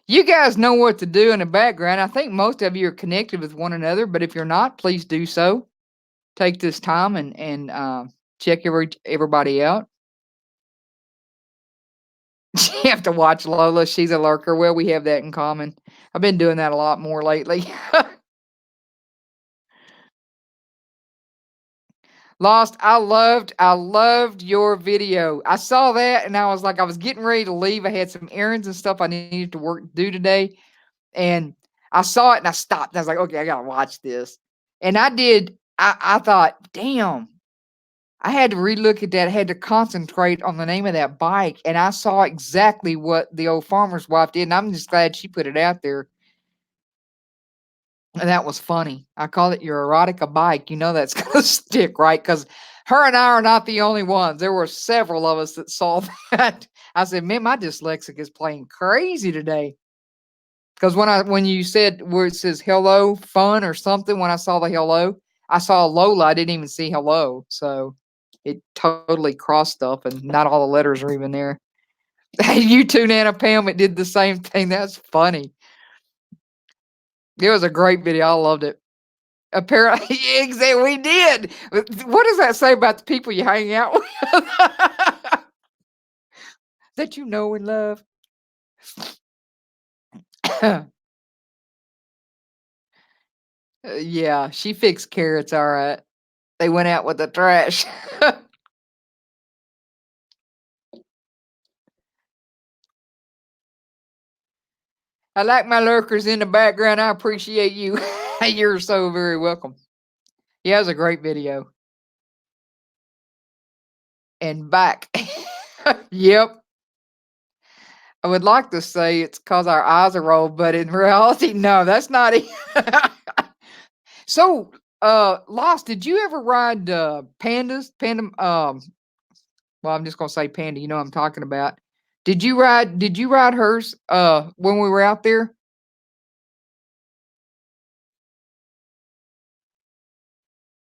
You guys know what to do in the background. I think most of you are connected with one another, but if you're not, please do so. Take this time and check everybody out. You have to watch Lola. She's a lurker. Well, we have that in common. I've been doing that a lot more lately. Lost, I loved your video. I saw that and I was like, I was getting ready to leave. I had some errands and stuff I needed to do today. And I saw it and I stopped. And I was like, okay, I gotta watch this. And I did. I thought, damn, I had to relook at that. I had to concentrate on the name of that bike. And I saw exactly what the old farmer's wife did. And I'm just glad she put it out there. And that was funny. I call it your erotica bike. You know that's gonna stick, right? Because her and I are not the only ones. There were several of us that saw that. I said, man, my dyslexic is playing crazy today. Because when you said where it says hello, fun or something, when I saw the hello, I saw Lola. I didn't even see hello. So it totally crossed stuff and not all the letters are even there. You too, Nana Pam. It did the same thing. That's funny. It was a great video. I loved it. Apparently, exactly, we did. What does that say about the people you hang out with? That you know and love. Yeah, she fixed carrots all right. They went out with the trash. I like my lurkers in the background. I appreciate you. You're so very welcome. Yeah, it was a great video. And back. Yep. I would like to say it's because our eyes are rolled, but in reality, no, that's not it. So, Lost, did you ever ride pandas? Well, I'm just gonna say panda. You know what I'm talking about. Did you ride hers when we were out there?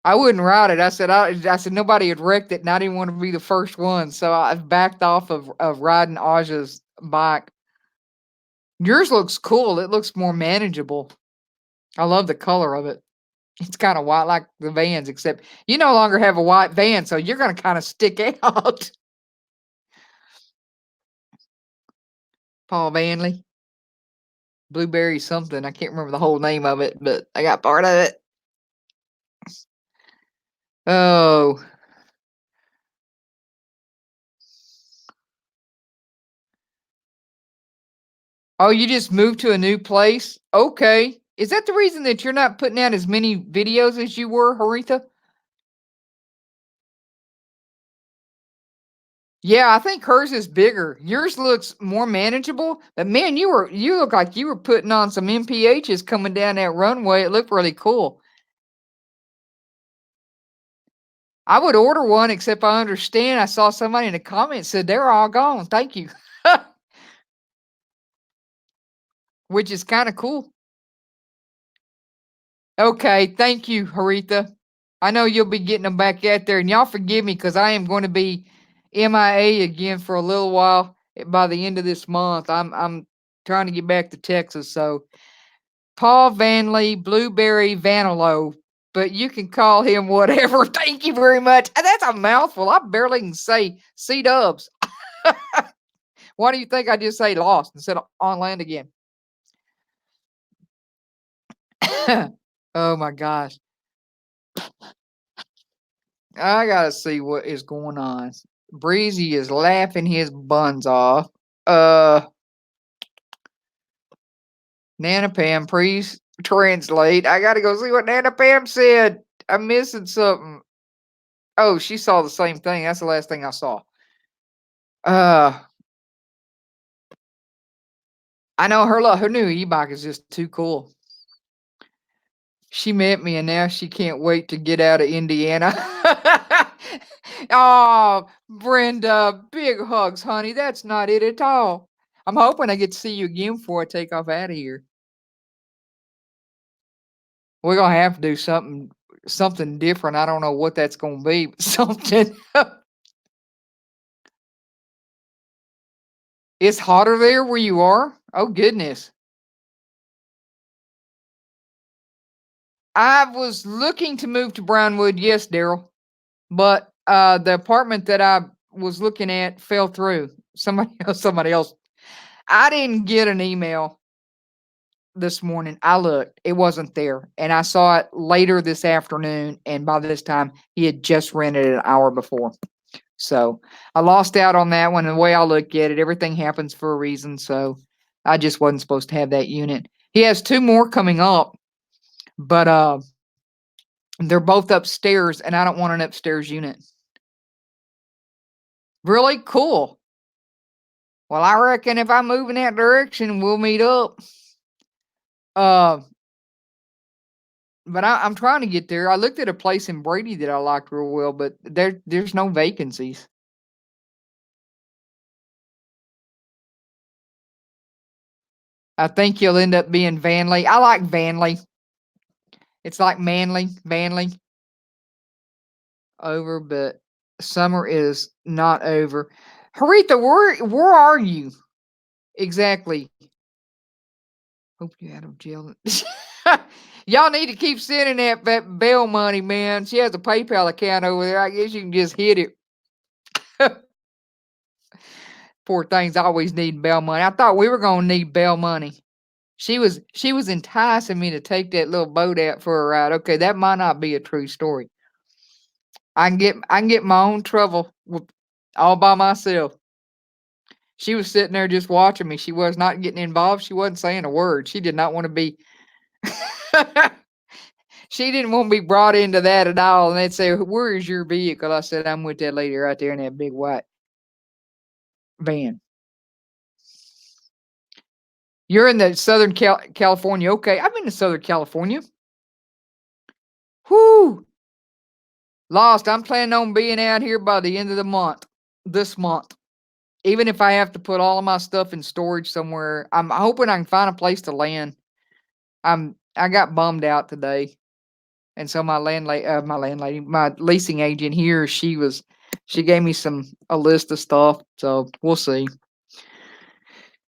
I wouldn't ride it. I said nobody had wrecked it, and I didn't want to be the first one, so I backed off of riding Aja's bike. Yours looks cool. It looks more manageable. I love the color of it. It's kind of white like the vans, except you no longer have a white van, so you're gonna kind of stick out. Paul Vanley, Blueberry something. I can't remember the whole name of it, but I got part of it. Oh, oh, you just moved to a new place? Okay. Is that the reason that you're not putting out as many videos as you were, Haritha? Yeah, I think hers is bigger. Yours looks more manageable, but man, you look like you were putting on some MPHs coming down that runway. It looked really cool. I would order one, except I understand I saw somebody in the comments said they're all gone. Thank you. Which is kind of cool. Okay, thank you, Haritha. I know you'll be getting them back out there, and y'all forgive me because I am going to be MIA again for a little while by the end of this month. I'm trying to get back to Texas, so Paul Vanley, Blueberry Vanillo, but you can call him whatever. Thank you very much. That's a mouthful. I barely can say C Dubs. Why do you think I just say lost instead of on land again? Oh my gosh. I gotta see what is going on. Breezy is laughing his buns off. Uh, Nana Pam, please translate. I gotta go see what Nana Pam said. I'm missing something. Oh, she saw the same thing. That's the last thing I saw. Uh, I know her new e-bike is just too cool. She met me and now she can't wait to get out of Indiana. Oh, Brenda, big hugs, honey. That's not it at all. I'm hoping I get to see you again before I take off out of here. We're gonna have to do something different. I don't know what that's gonna be, but something. It's hotter there where you are? Oh goodness. I was looking to move to Brownwood, yes, Daryl. But the apartment that I was looking at fell through. Somebody else. I didn't get an email this morning. I looked, it wasn't there. And I saw it later this afternoon. And by this time, he had just rented it an hour before. So I lost out on that one. And the way I look at it, everything happens for a reason. So I just wasn't supposed to have that unit. He has two more coming up, but they're both upstairs, and I don't want an upstairs unit. Really cool. Well, I reckon if I move in that direction, we'll meet up. Uh, but I'm trying to get there. I looked at a place in Brady that I liked real well, but there's no vacancies. I think you'll end up being Vanley. I like Vanley. It's like Manly, Vanley over, but summer is not over. Haritha, where are you exactly? Hope you're out of jail. Y'all need to keep sending that bail money, man. She has a PayPal account over there. I guess you can just hit it. Poor things always need bail money. I thought we were gonna need bail money. She was enticing me to take that little boat out for a ride. Okay, that might not be a true story. I can get my own trouble all by myself. She was sitting there just watching me. She was not getting involved. She wasn't saying a word. She did not want to be she didn't want to be brought into that at all. And they'd say, "Where is your vehicle?" I said, "I'm with that lady right there in that big white van." You're in the Southern California. Okay, I'm in the Southern California. Whoo! Lost. I'm planning on being out here by the end of the month. This month. Even if I have to put all of my stuff in storage somewhere, I'm hoping I can find a place to land. I got bummed out today. And so my leasing agent here, she gave me a list of stuff. So we'll see.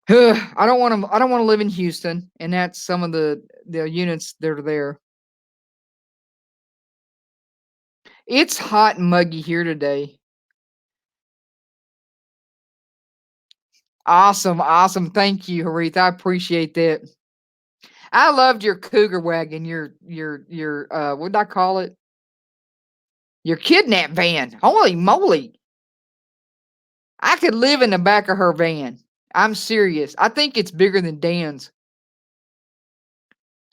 I don't want to live in Houston, and that's some of the units that are there. It's hot and muggy here today. Awesome, awesome. Thank you, Harith. I appreciate that. I loved your cougar wagon, your what did I call it? Your kidnap van. Holy moly. I could live in the back of her van. I'm serious. I think it's bigger than Dan's.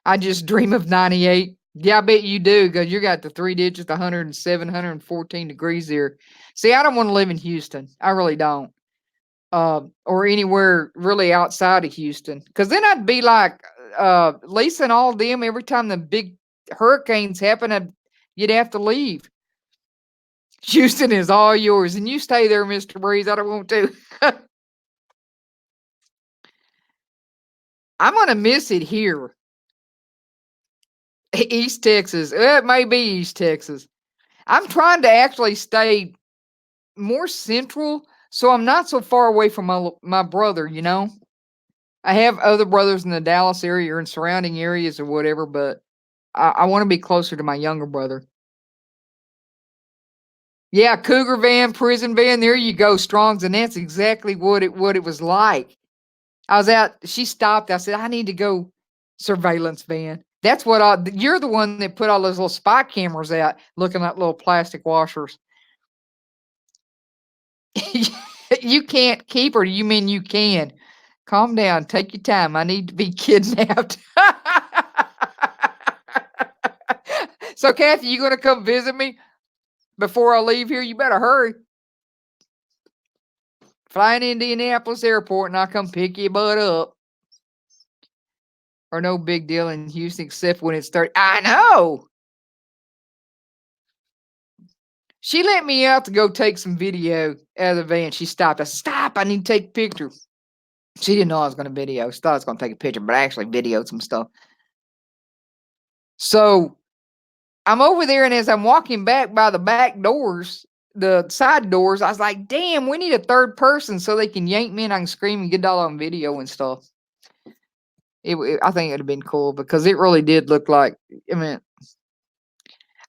I just dream of 98. Yeah, I bet you do, because you got the 3 digits, the 107, 114 degrees there. See, I don't want to live in Houston. I really don't. Or anywhere really outside of Houston. Because then I'd be like Lisa and all them every time the big hurricanes happen, you'd have to leave. Houston is all yours. And you stay there, Mr. Breeze. I don't want to. I'm going to miss it here. East Texas. It may be East Texas. I'm trying to actually stay more central, so I'm not so far away from my brother, you know? I have other brothers in the Dallas area or in surrounding areas or whatever, but I want to be closer to my younger brother. Yeah, cougar van, prison van, there you go, Strong's, and that's exactly what it was like. I was out, she stopped. I said, "I need to go surveillance van." That's what you're the one that put all those little spy cameras out looking like little plastic washers. You can't keep her. You mean you can? Calm down. Take your time. I need to be kidnapped. So, Kathy, you going to come visit me before I leave here? You better hurry. Fly in Indianapolis Airport and I'll come pick your butt up. Or no big deal in Houston except when it's 30. I know. She let me out to go take some video out of the van. She stopped. I said, "Stop. I need to take a picture." She didn't know I was going to video. She thought I was going to take a picture, but I actually videoed some stuff. So I'm over there, and as I'm walking back by the back doors, the side doors, I was like, "Damn, we need a third person so they can yank me and I can scream and get it all on video and stuff." I think it would have been cool because it really did look like. I mean,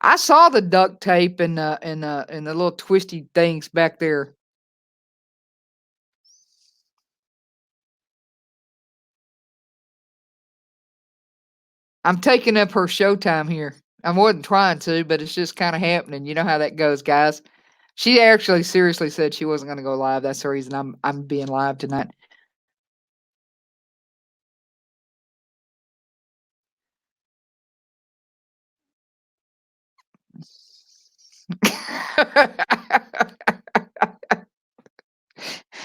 I saw the duct tape and the little twisty things back there. I'm taking up her showtime here. I wasn't trying to, but it's just kind of happening. You know how that goes, guys. She actually seriously said she wasn't going to go live. That's the reason I'm being live tonight.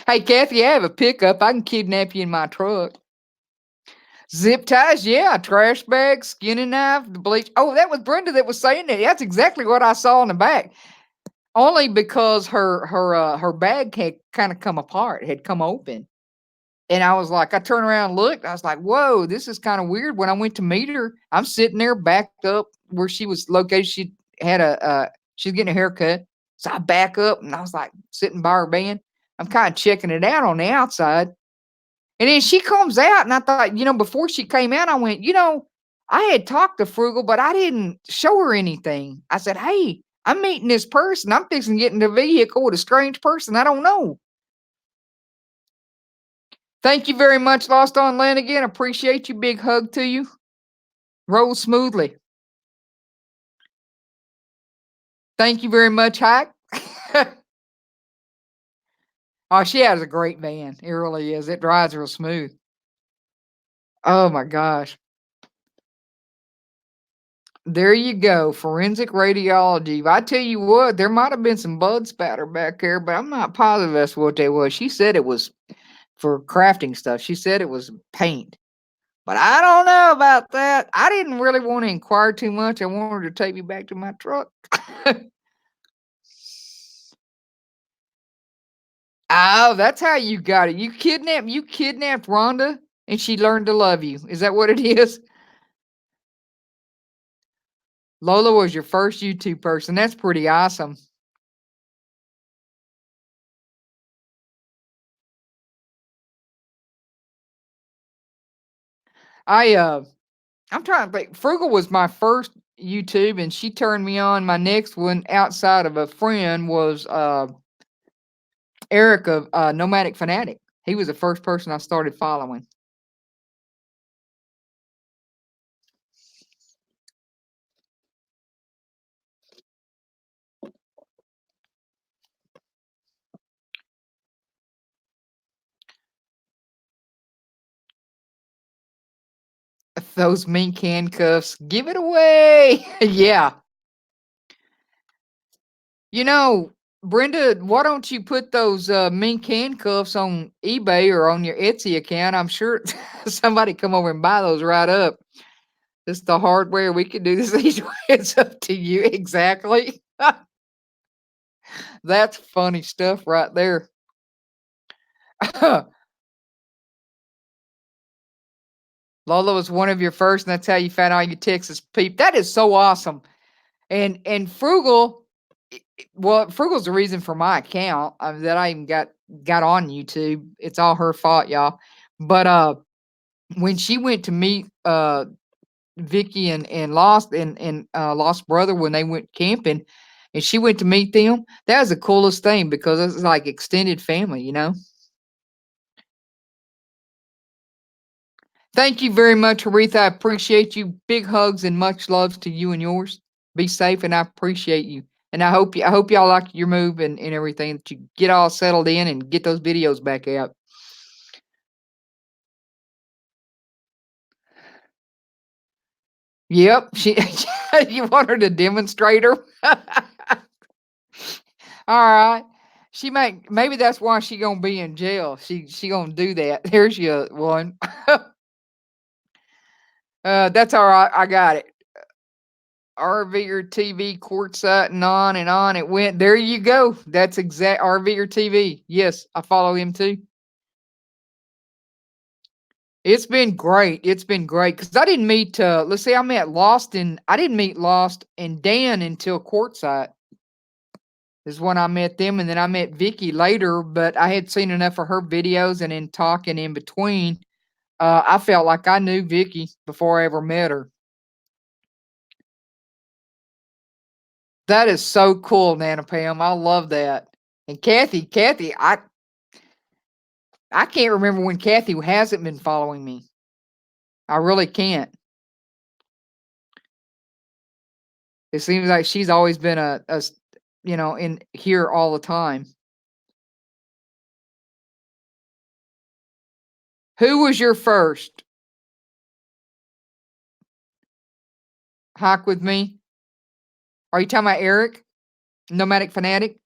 Hey, Kathy, I have a pickup. I can kidnap you in my truck. Zip ties, yeah. Trash bag, skinning knife, the bleach. Oh, that was Brenda that was saying that. That's exactly what I saw in the back. Only because her bag had kind of come apart, had come open. And I was like, I turned around and looked. I was like, whoa, this is kind of weird. When I went to meet her, I'm sitting there backed up where she was located. She had she's getting a haircut. So I back up and I was like sitting by her van. I'm kind of checking it out on the outside. And then she comes out, and I thought, before she came out, I went, I had talked to Frugal, but I didn't show her anything. I said, hey, I'm meeting this person. I'm fixing to get in the vehicle with a strange person I don't know. Thank you very much, Lost on Land again. Appreciate you. Big hug to you. Roll smoothly. Thank you very much, Hike. Oh, she has a great van. It really is. It drives real smooth. Oh my gosh. There you go. Forensic radiology. I tell you what, there might have been some blood spatter back there, but I'm not positive that's what they was. She said it was for crafting stuff. She said it was paint. But I don't know about that. I didn't really want to inquire too much. I wanted her to take me back to my truck. Oh, that's how you got it. You kidnapped Rhonda and she learned to love you. Is that what it is? Lola was your first YouTube person. That's pretty awesome. I'm trying to think. Frugal was my first YouTube, and she turned me on. My next one outside of a friend was Eric of Nomadic Fanatic. He was the first person I started following. Those mink handcuffs, give it away. Yeah. You know, Brenda, why don't you put those mink handcuffs on eBay or on your Etsy account? I'm sure somebody come over and buy those right up. It's the hardware. We can do this each way. It's up to you. Exactly. That's funny stuff right there. Lola was one of your first, and that's how you found all your Texas peep. That is so awesome. And Frugal, well, Frugal's the reason for my account that I even got on YouTube. It's all her fault, y'all. But when she went to meet Vicky and Lost and Lost Brother when they went camping, and she went to meet them, that was the coolest thing because it's like extended family. Thank you very much, Aretha. I appreciate you. Big hugs and much love to you and yours. Be safe, and I appreciate you. And I hope y'all like your move and everything. That you get all settled in and get those videos back out. Yep, she. You want her to demonstrate her? All right. Maybe that's why she gonna be in jail. She gonna do that. Here's your one. That's all right. I got it. RV or TV, quartzite, and on it went. There you go. That's exact RV or TV. Yes, I follow him too. It's been great. It's been great because I didn't meet. Let's see, I didn't meet Lost and Dan until Quartzite is when I met them, and then I met Vicky later. But I had seen enough of her videos, and in talking in between, I felt like I knew Vicky before I ever met her. That is so cool, Nana Pam. I love that. And Kathy, I can't remember when Kathy hasn't been following me. I really can't. It seems like she's always been in here all the time. Who was your first hike with me? Are you talking about Eric, Nomadic Fanatic?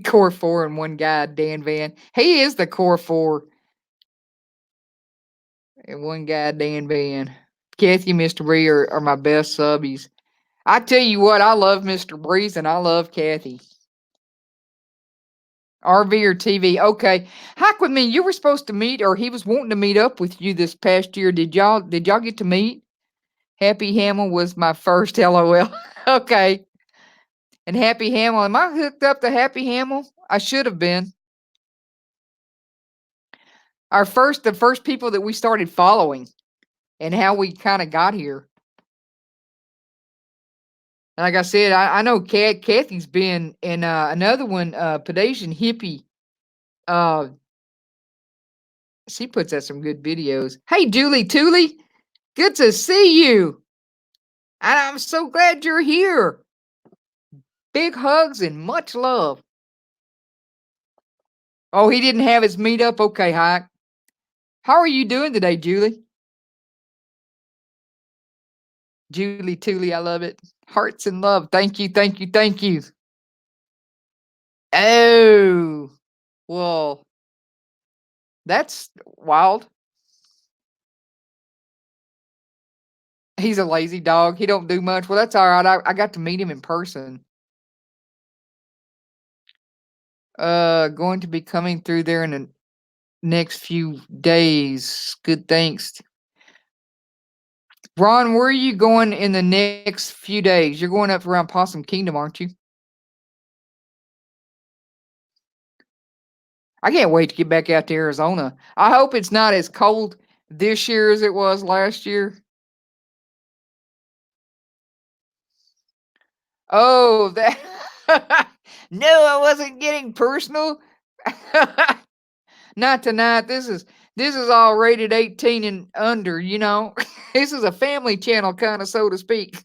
Core 4 and one guy, Dan Van. He is the Core 4 and one guy, Dan Van. Kathy and Mr. Bree are my best subbies. I tell you what, I love Mr. Breeze and I love Kathy. RV or TV. Okay. Hike with me. You were supposed to meet, or he was wanting to meet up with you this past year. Did y'all get to meet? Happy Hamill was my first LOL. Okay. And Happy Hamill, am I hooked up to Happy Hamill? I should have been. The first people that we started following and how we kind of got here. And like I said, I know Kathy's been in another one, Pedasian Hippie. Uh, she puts out some good videos. Hey, Julie Tooley, good to see you. And I'm so glad you're here. Big hugs and much love. Oh, he didn't have his meetup? Okay, Hike. How are you doing today, Julie? Julie Tooley, I love it. Hearts and love. Thank you, thank you, thank you. Oh, well, that's wild. He's a lazy dog. He don't do much. Well, that's all right. I got to meet him in person. Going to be coming through there in the next few days. Good, thanks. Ron, where are you going in the next few days? You're going up around Possum Kingdom, aren't you? I can't wait to get back out to Arizona. I hope it's not as cold this year as it was last year. Oh, that no, I wasn't getting personal. Not tonight. This is all rated 18 and under, you know. This is a family channel kind of, so to speak.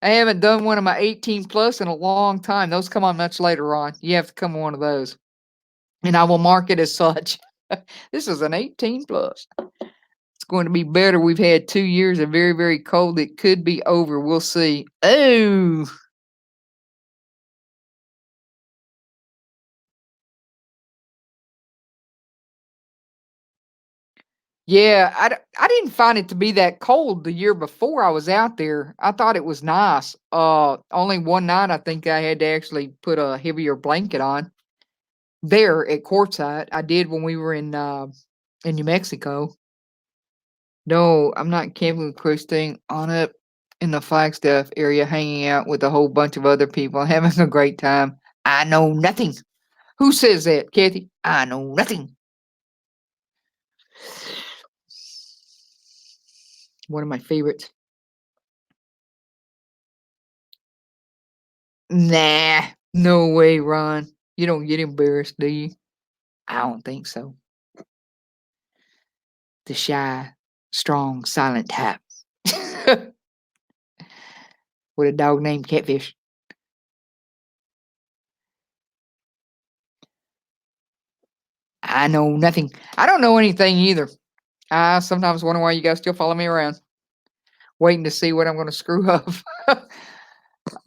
I haven't done one of my 18 plus in a long time. Those come on much later on. You have to come on one of those. And I will mark it as such. This is an 18 plus. It's going to be better. We've had 2 years of very, very cold. It could be over. We'll see. Oh, yeah. I didn't find it to be that cold the year before I was out there. I thought it was nice. Only one night I think I had to actually put a heavier blanket on there at Quartzsite. I did when we were in New Mexico. No, I'm not camping with Christine on up in the Flagstaff area, hanging out with a whole bunch of other people, having a great time. I know nothing. Who says that, Kathy? I know nothing. One of my favorites. Nah, no way, Ron. You don't get embarrassed, do you? I don't think so. The shy, strong, silent type. With a dog named Catfish. I know nothing. I don't know anything either. I sometimes wonder why you guys still follow me around, waiting to see what I'm going to screw up.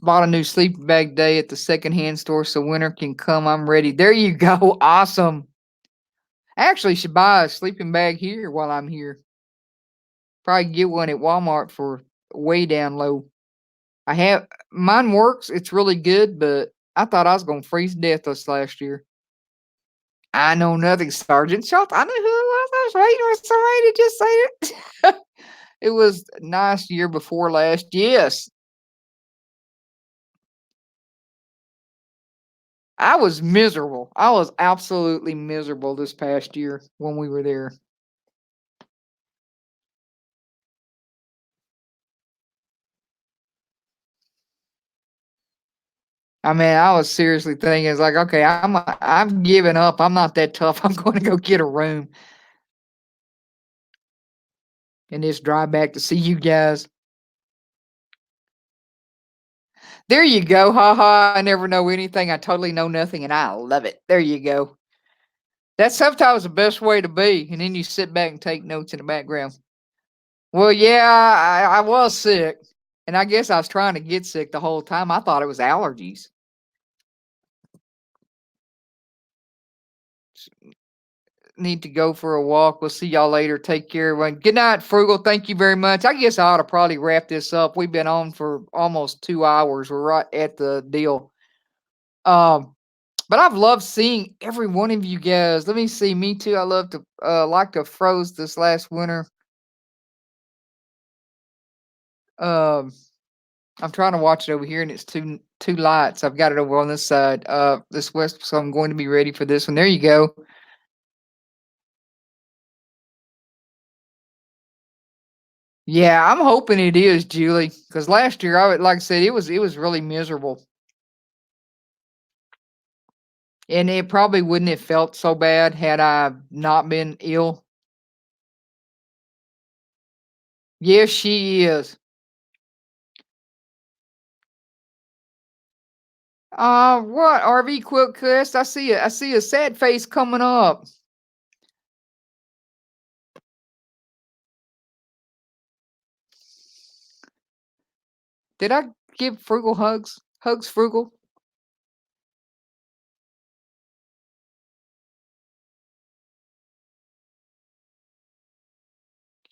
Bought a new sleeping bag day at the secondhand store so winter can come. I'm ready. There you go. Awesome. I actually should buy a sleeping bag here while I'm here. Probably get one at Walmart for way down low. I have mine works. It's really good, but I thought I was going to freeze to death this last year. I know nothing, Sergeant Schultz. I know who it was. I was waiting for somebody to just say it. It was nice year before last. Yes. I was miserable. I was absolutely miserable this past year when we were there. I mean, I was seriously thinking, it's like, okay, I'm giving up. I'm not that tough. I'm going to go get a room and just drive back to see you guys. There you go. Ha ha. I never know anything. I totally know nothing, and I love it. There you go. That's sometimes the best way to be. And then you sit back and take notes in the background. Well, yeah, I was sick. And I guess I was trying to get sick the whole time. I thought it was allergies. Need to go for a walk. We'll see y'all later. Take care, everyone. Good night, Frugal. Thank you very much. I guess I ought to probably wrap this up. We've been on for almost 2 hours. We're right at the deal. But I've loved seeing every one of you guys. Let me see. Me too. I love to like to froze this last winter. Um, I'm trying to watch it over here, and it's two lights. I've got it over on this side, this west, so I'm going to be ready for this one. There you go. Yeah, I'm hoping it is, Julie, because last year like I said, it was really miserable, and it probably wouldn't have felt so bad had I not been ill. Yes, she is. What RV Quilt Quest? I see a sad face coming up. Did I give Frugal hugs? Hugs, Frugal.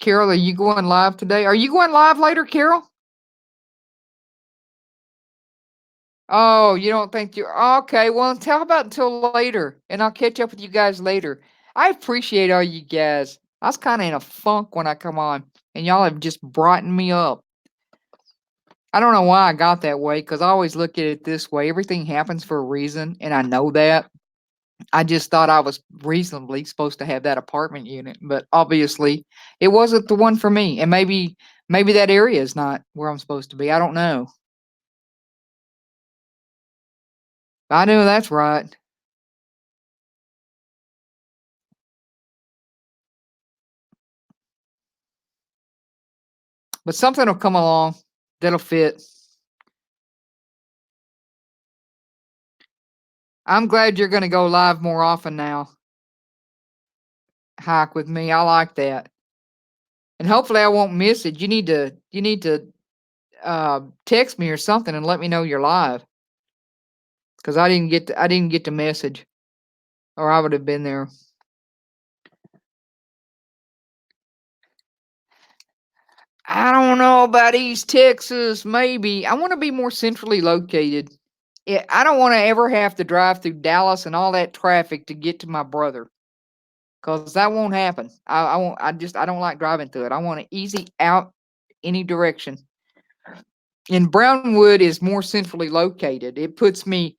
Carol, are you going live today? Are you going live later, Carol? Oh, you don't think you okay? Well, tell about until later, and I'll catch up with you guys later. I appreciate all you guys. I was kind of in a funk when I come on, and y'all have just brightened me up. I don't know why I got that way because I always look at it this way. Everything happens for a reason, and I know that. I just thought I was reasonably supposed to have that apartment unit, but obviously it wasn't the one for me. And maybe that area is not where I'm supposed to be. I don't know. I know that's right. But something will come along that'll fit. I'm glad you're going to go live more often now. Hike with me. I like that. And hopefully I won't miss it. You need to text me or something and let me know you're live cuz I didn't get the message or I would have been there. I don't know about East Texas, maybe. I want to be more centrally located. I don't want to ever have to drive through Dallas and all that traffic to get to my brother, cause that won't happen. I won't. I don't like driving through it. I want an easy out any direction. And Brownwood is more centrally located. It puts me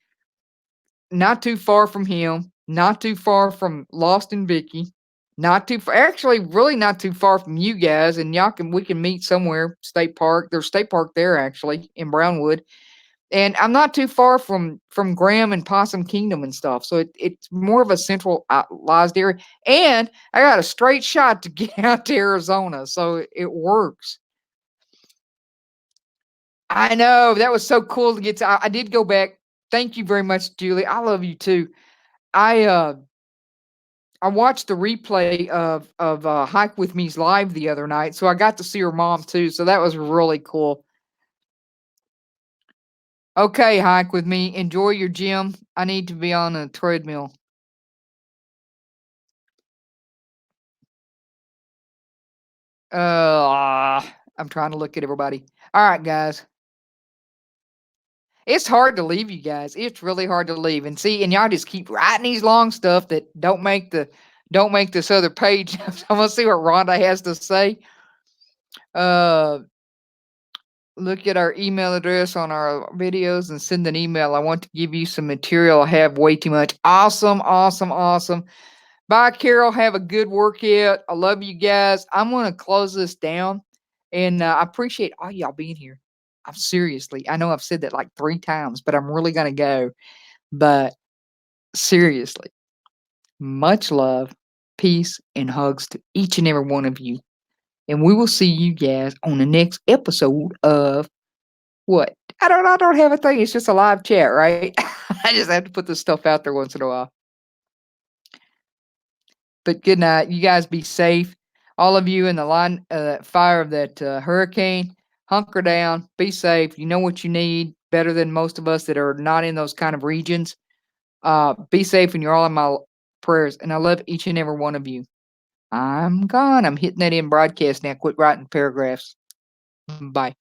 not too far from him, not too far from Lost and Vicky, not too far. Actually, really not too far from you guys. And we can meet somewhere. State Park. There's State Park there actually in Brownwood, and I'm not too far from Graham and Possum Kingdom and stuff. So it's more of a centralized area, and I got a straight shot to get out to Arizona, so it works. I know that was so cool to get to. I did go back. Thank you very much, Julie. I love you too. I uh I watched the replay of Hike with Me's live the other night, so I got to see her mom too. So that was really cool. Okay, Hike with Me. Enjoy your gym. I need to be on a treadmill. I'm trying to look at everybody. All right, guys. It's hard to leave you guys. It's really hard to leave. And see, and y'all just keep writing these long stuff that don't make this other page. I'm gonna see what Rhonda has to say. Uh Look at our email address on our videos and send an email. I want to give you some material. I have way too much. Awesome, awesome, awesome. Bye, Carol. Have a good workout. I love you guys. I'm going to close this down. And I appreciate all y'all being here. I'm seriously, I know I've said that like 3 times, but I'm really going to go. But seriously, much love, peace, and hugs to each and every one of you. And we will see you guys on the next episode of what? I don't have a thing. It's just a live chat, right? I just have to put this stuff out there once in a while. But good night. You guys be safe. All of you in the line fire of that hurricane, hunker down, be safe. You know what you need better than most of us that are not in those kind of regions. Be safe, and you're all in my prayers. And I love each and every one of you. I'm gone. I'm hitting that in broadcast now. Quit writing paragraphs. Bye.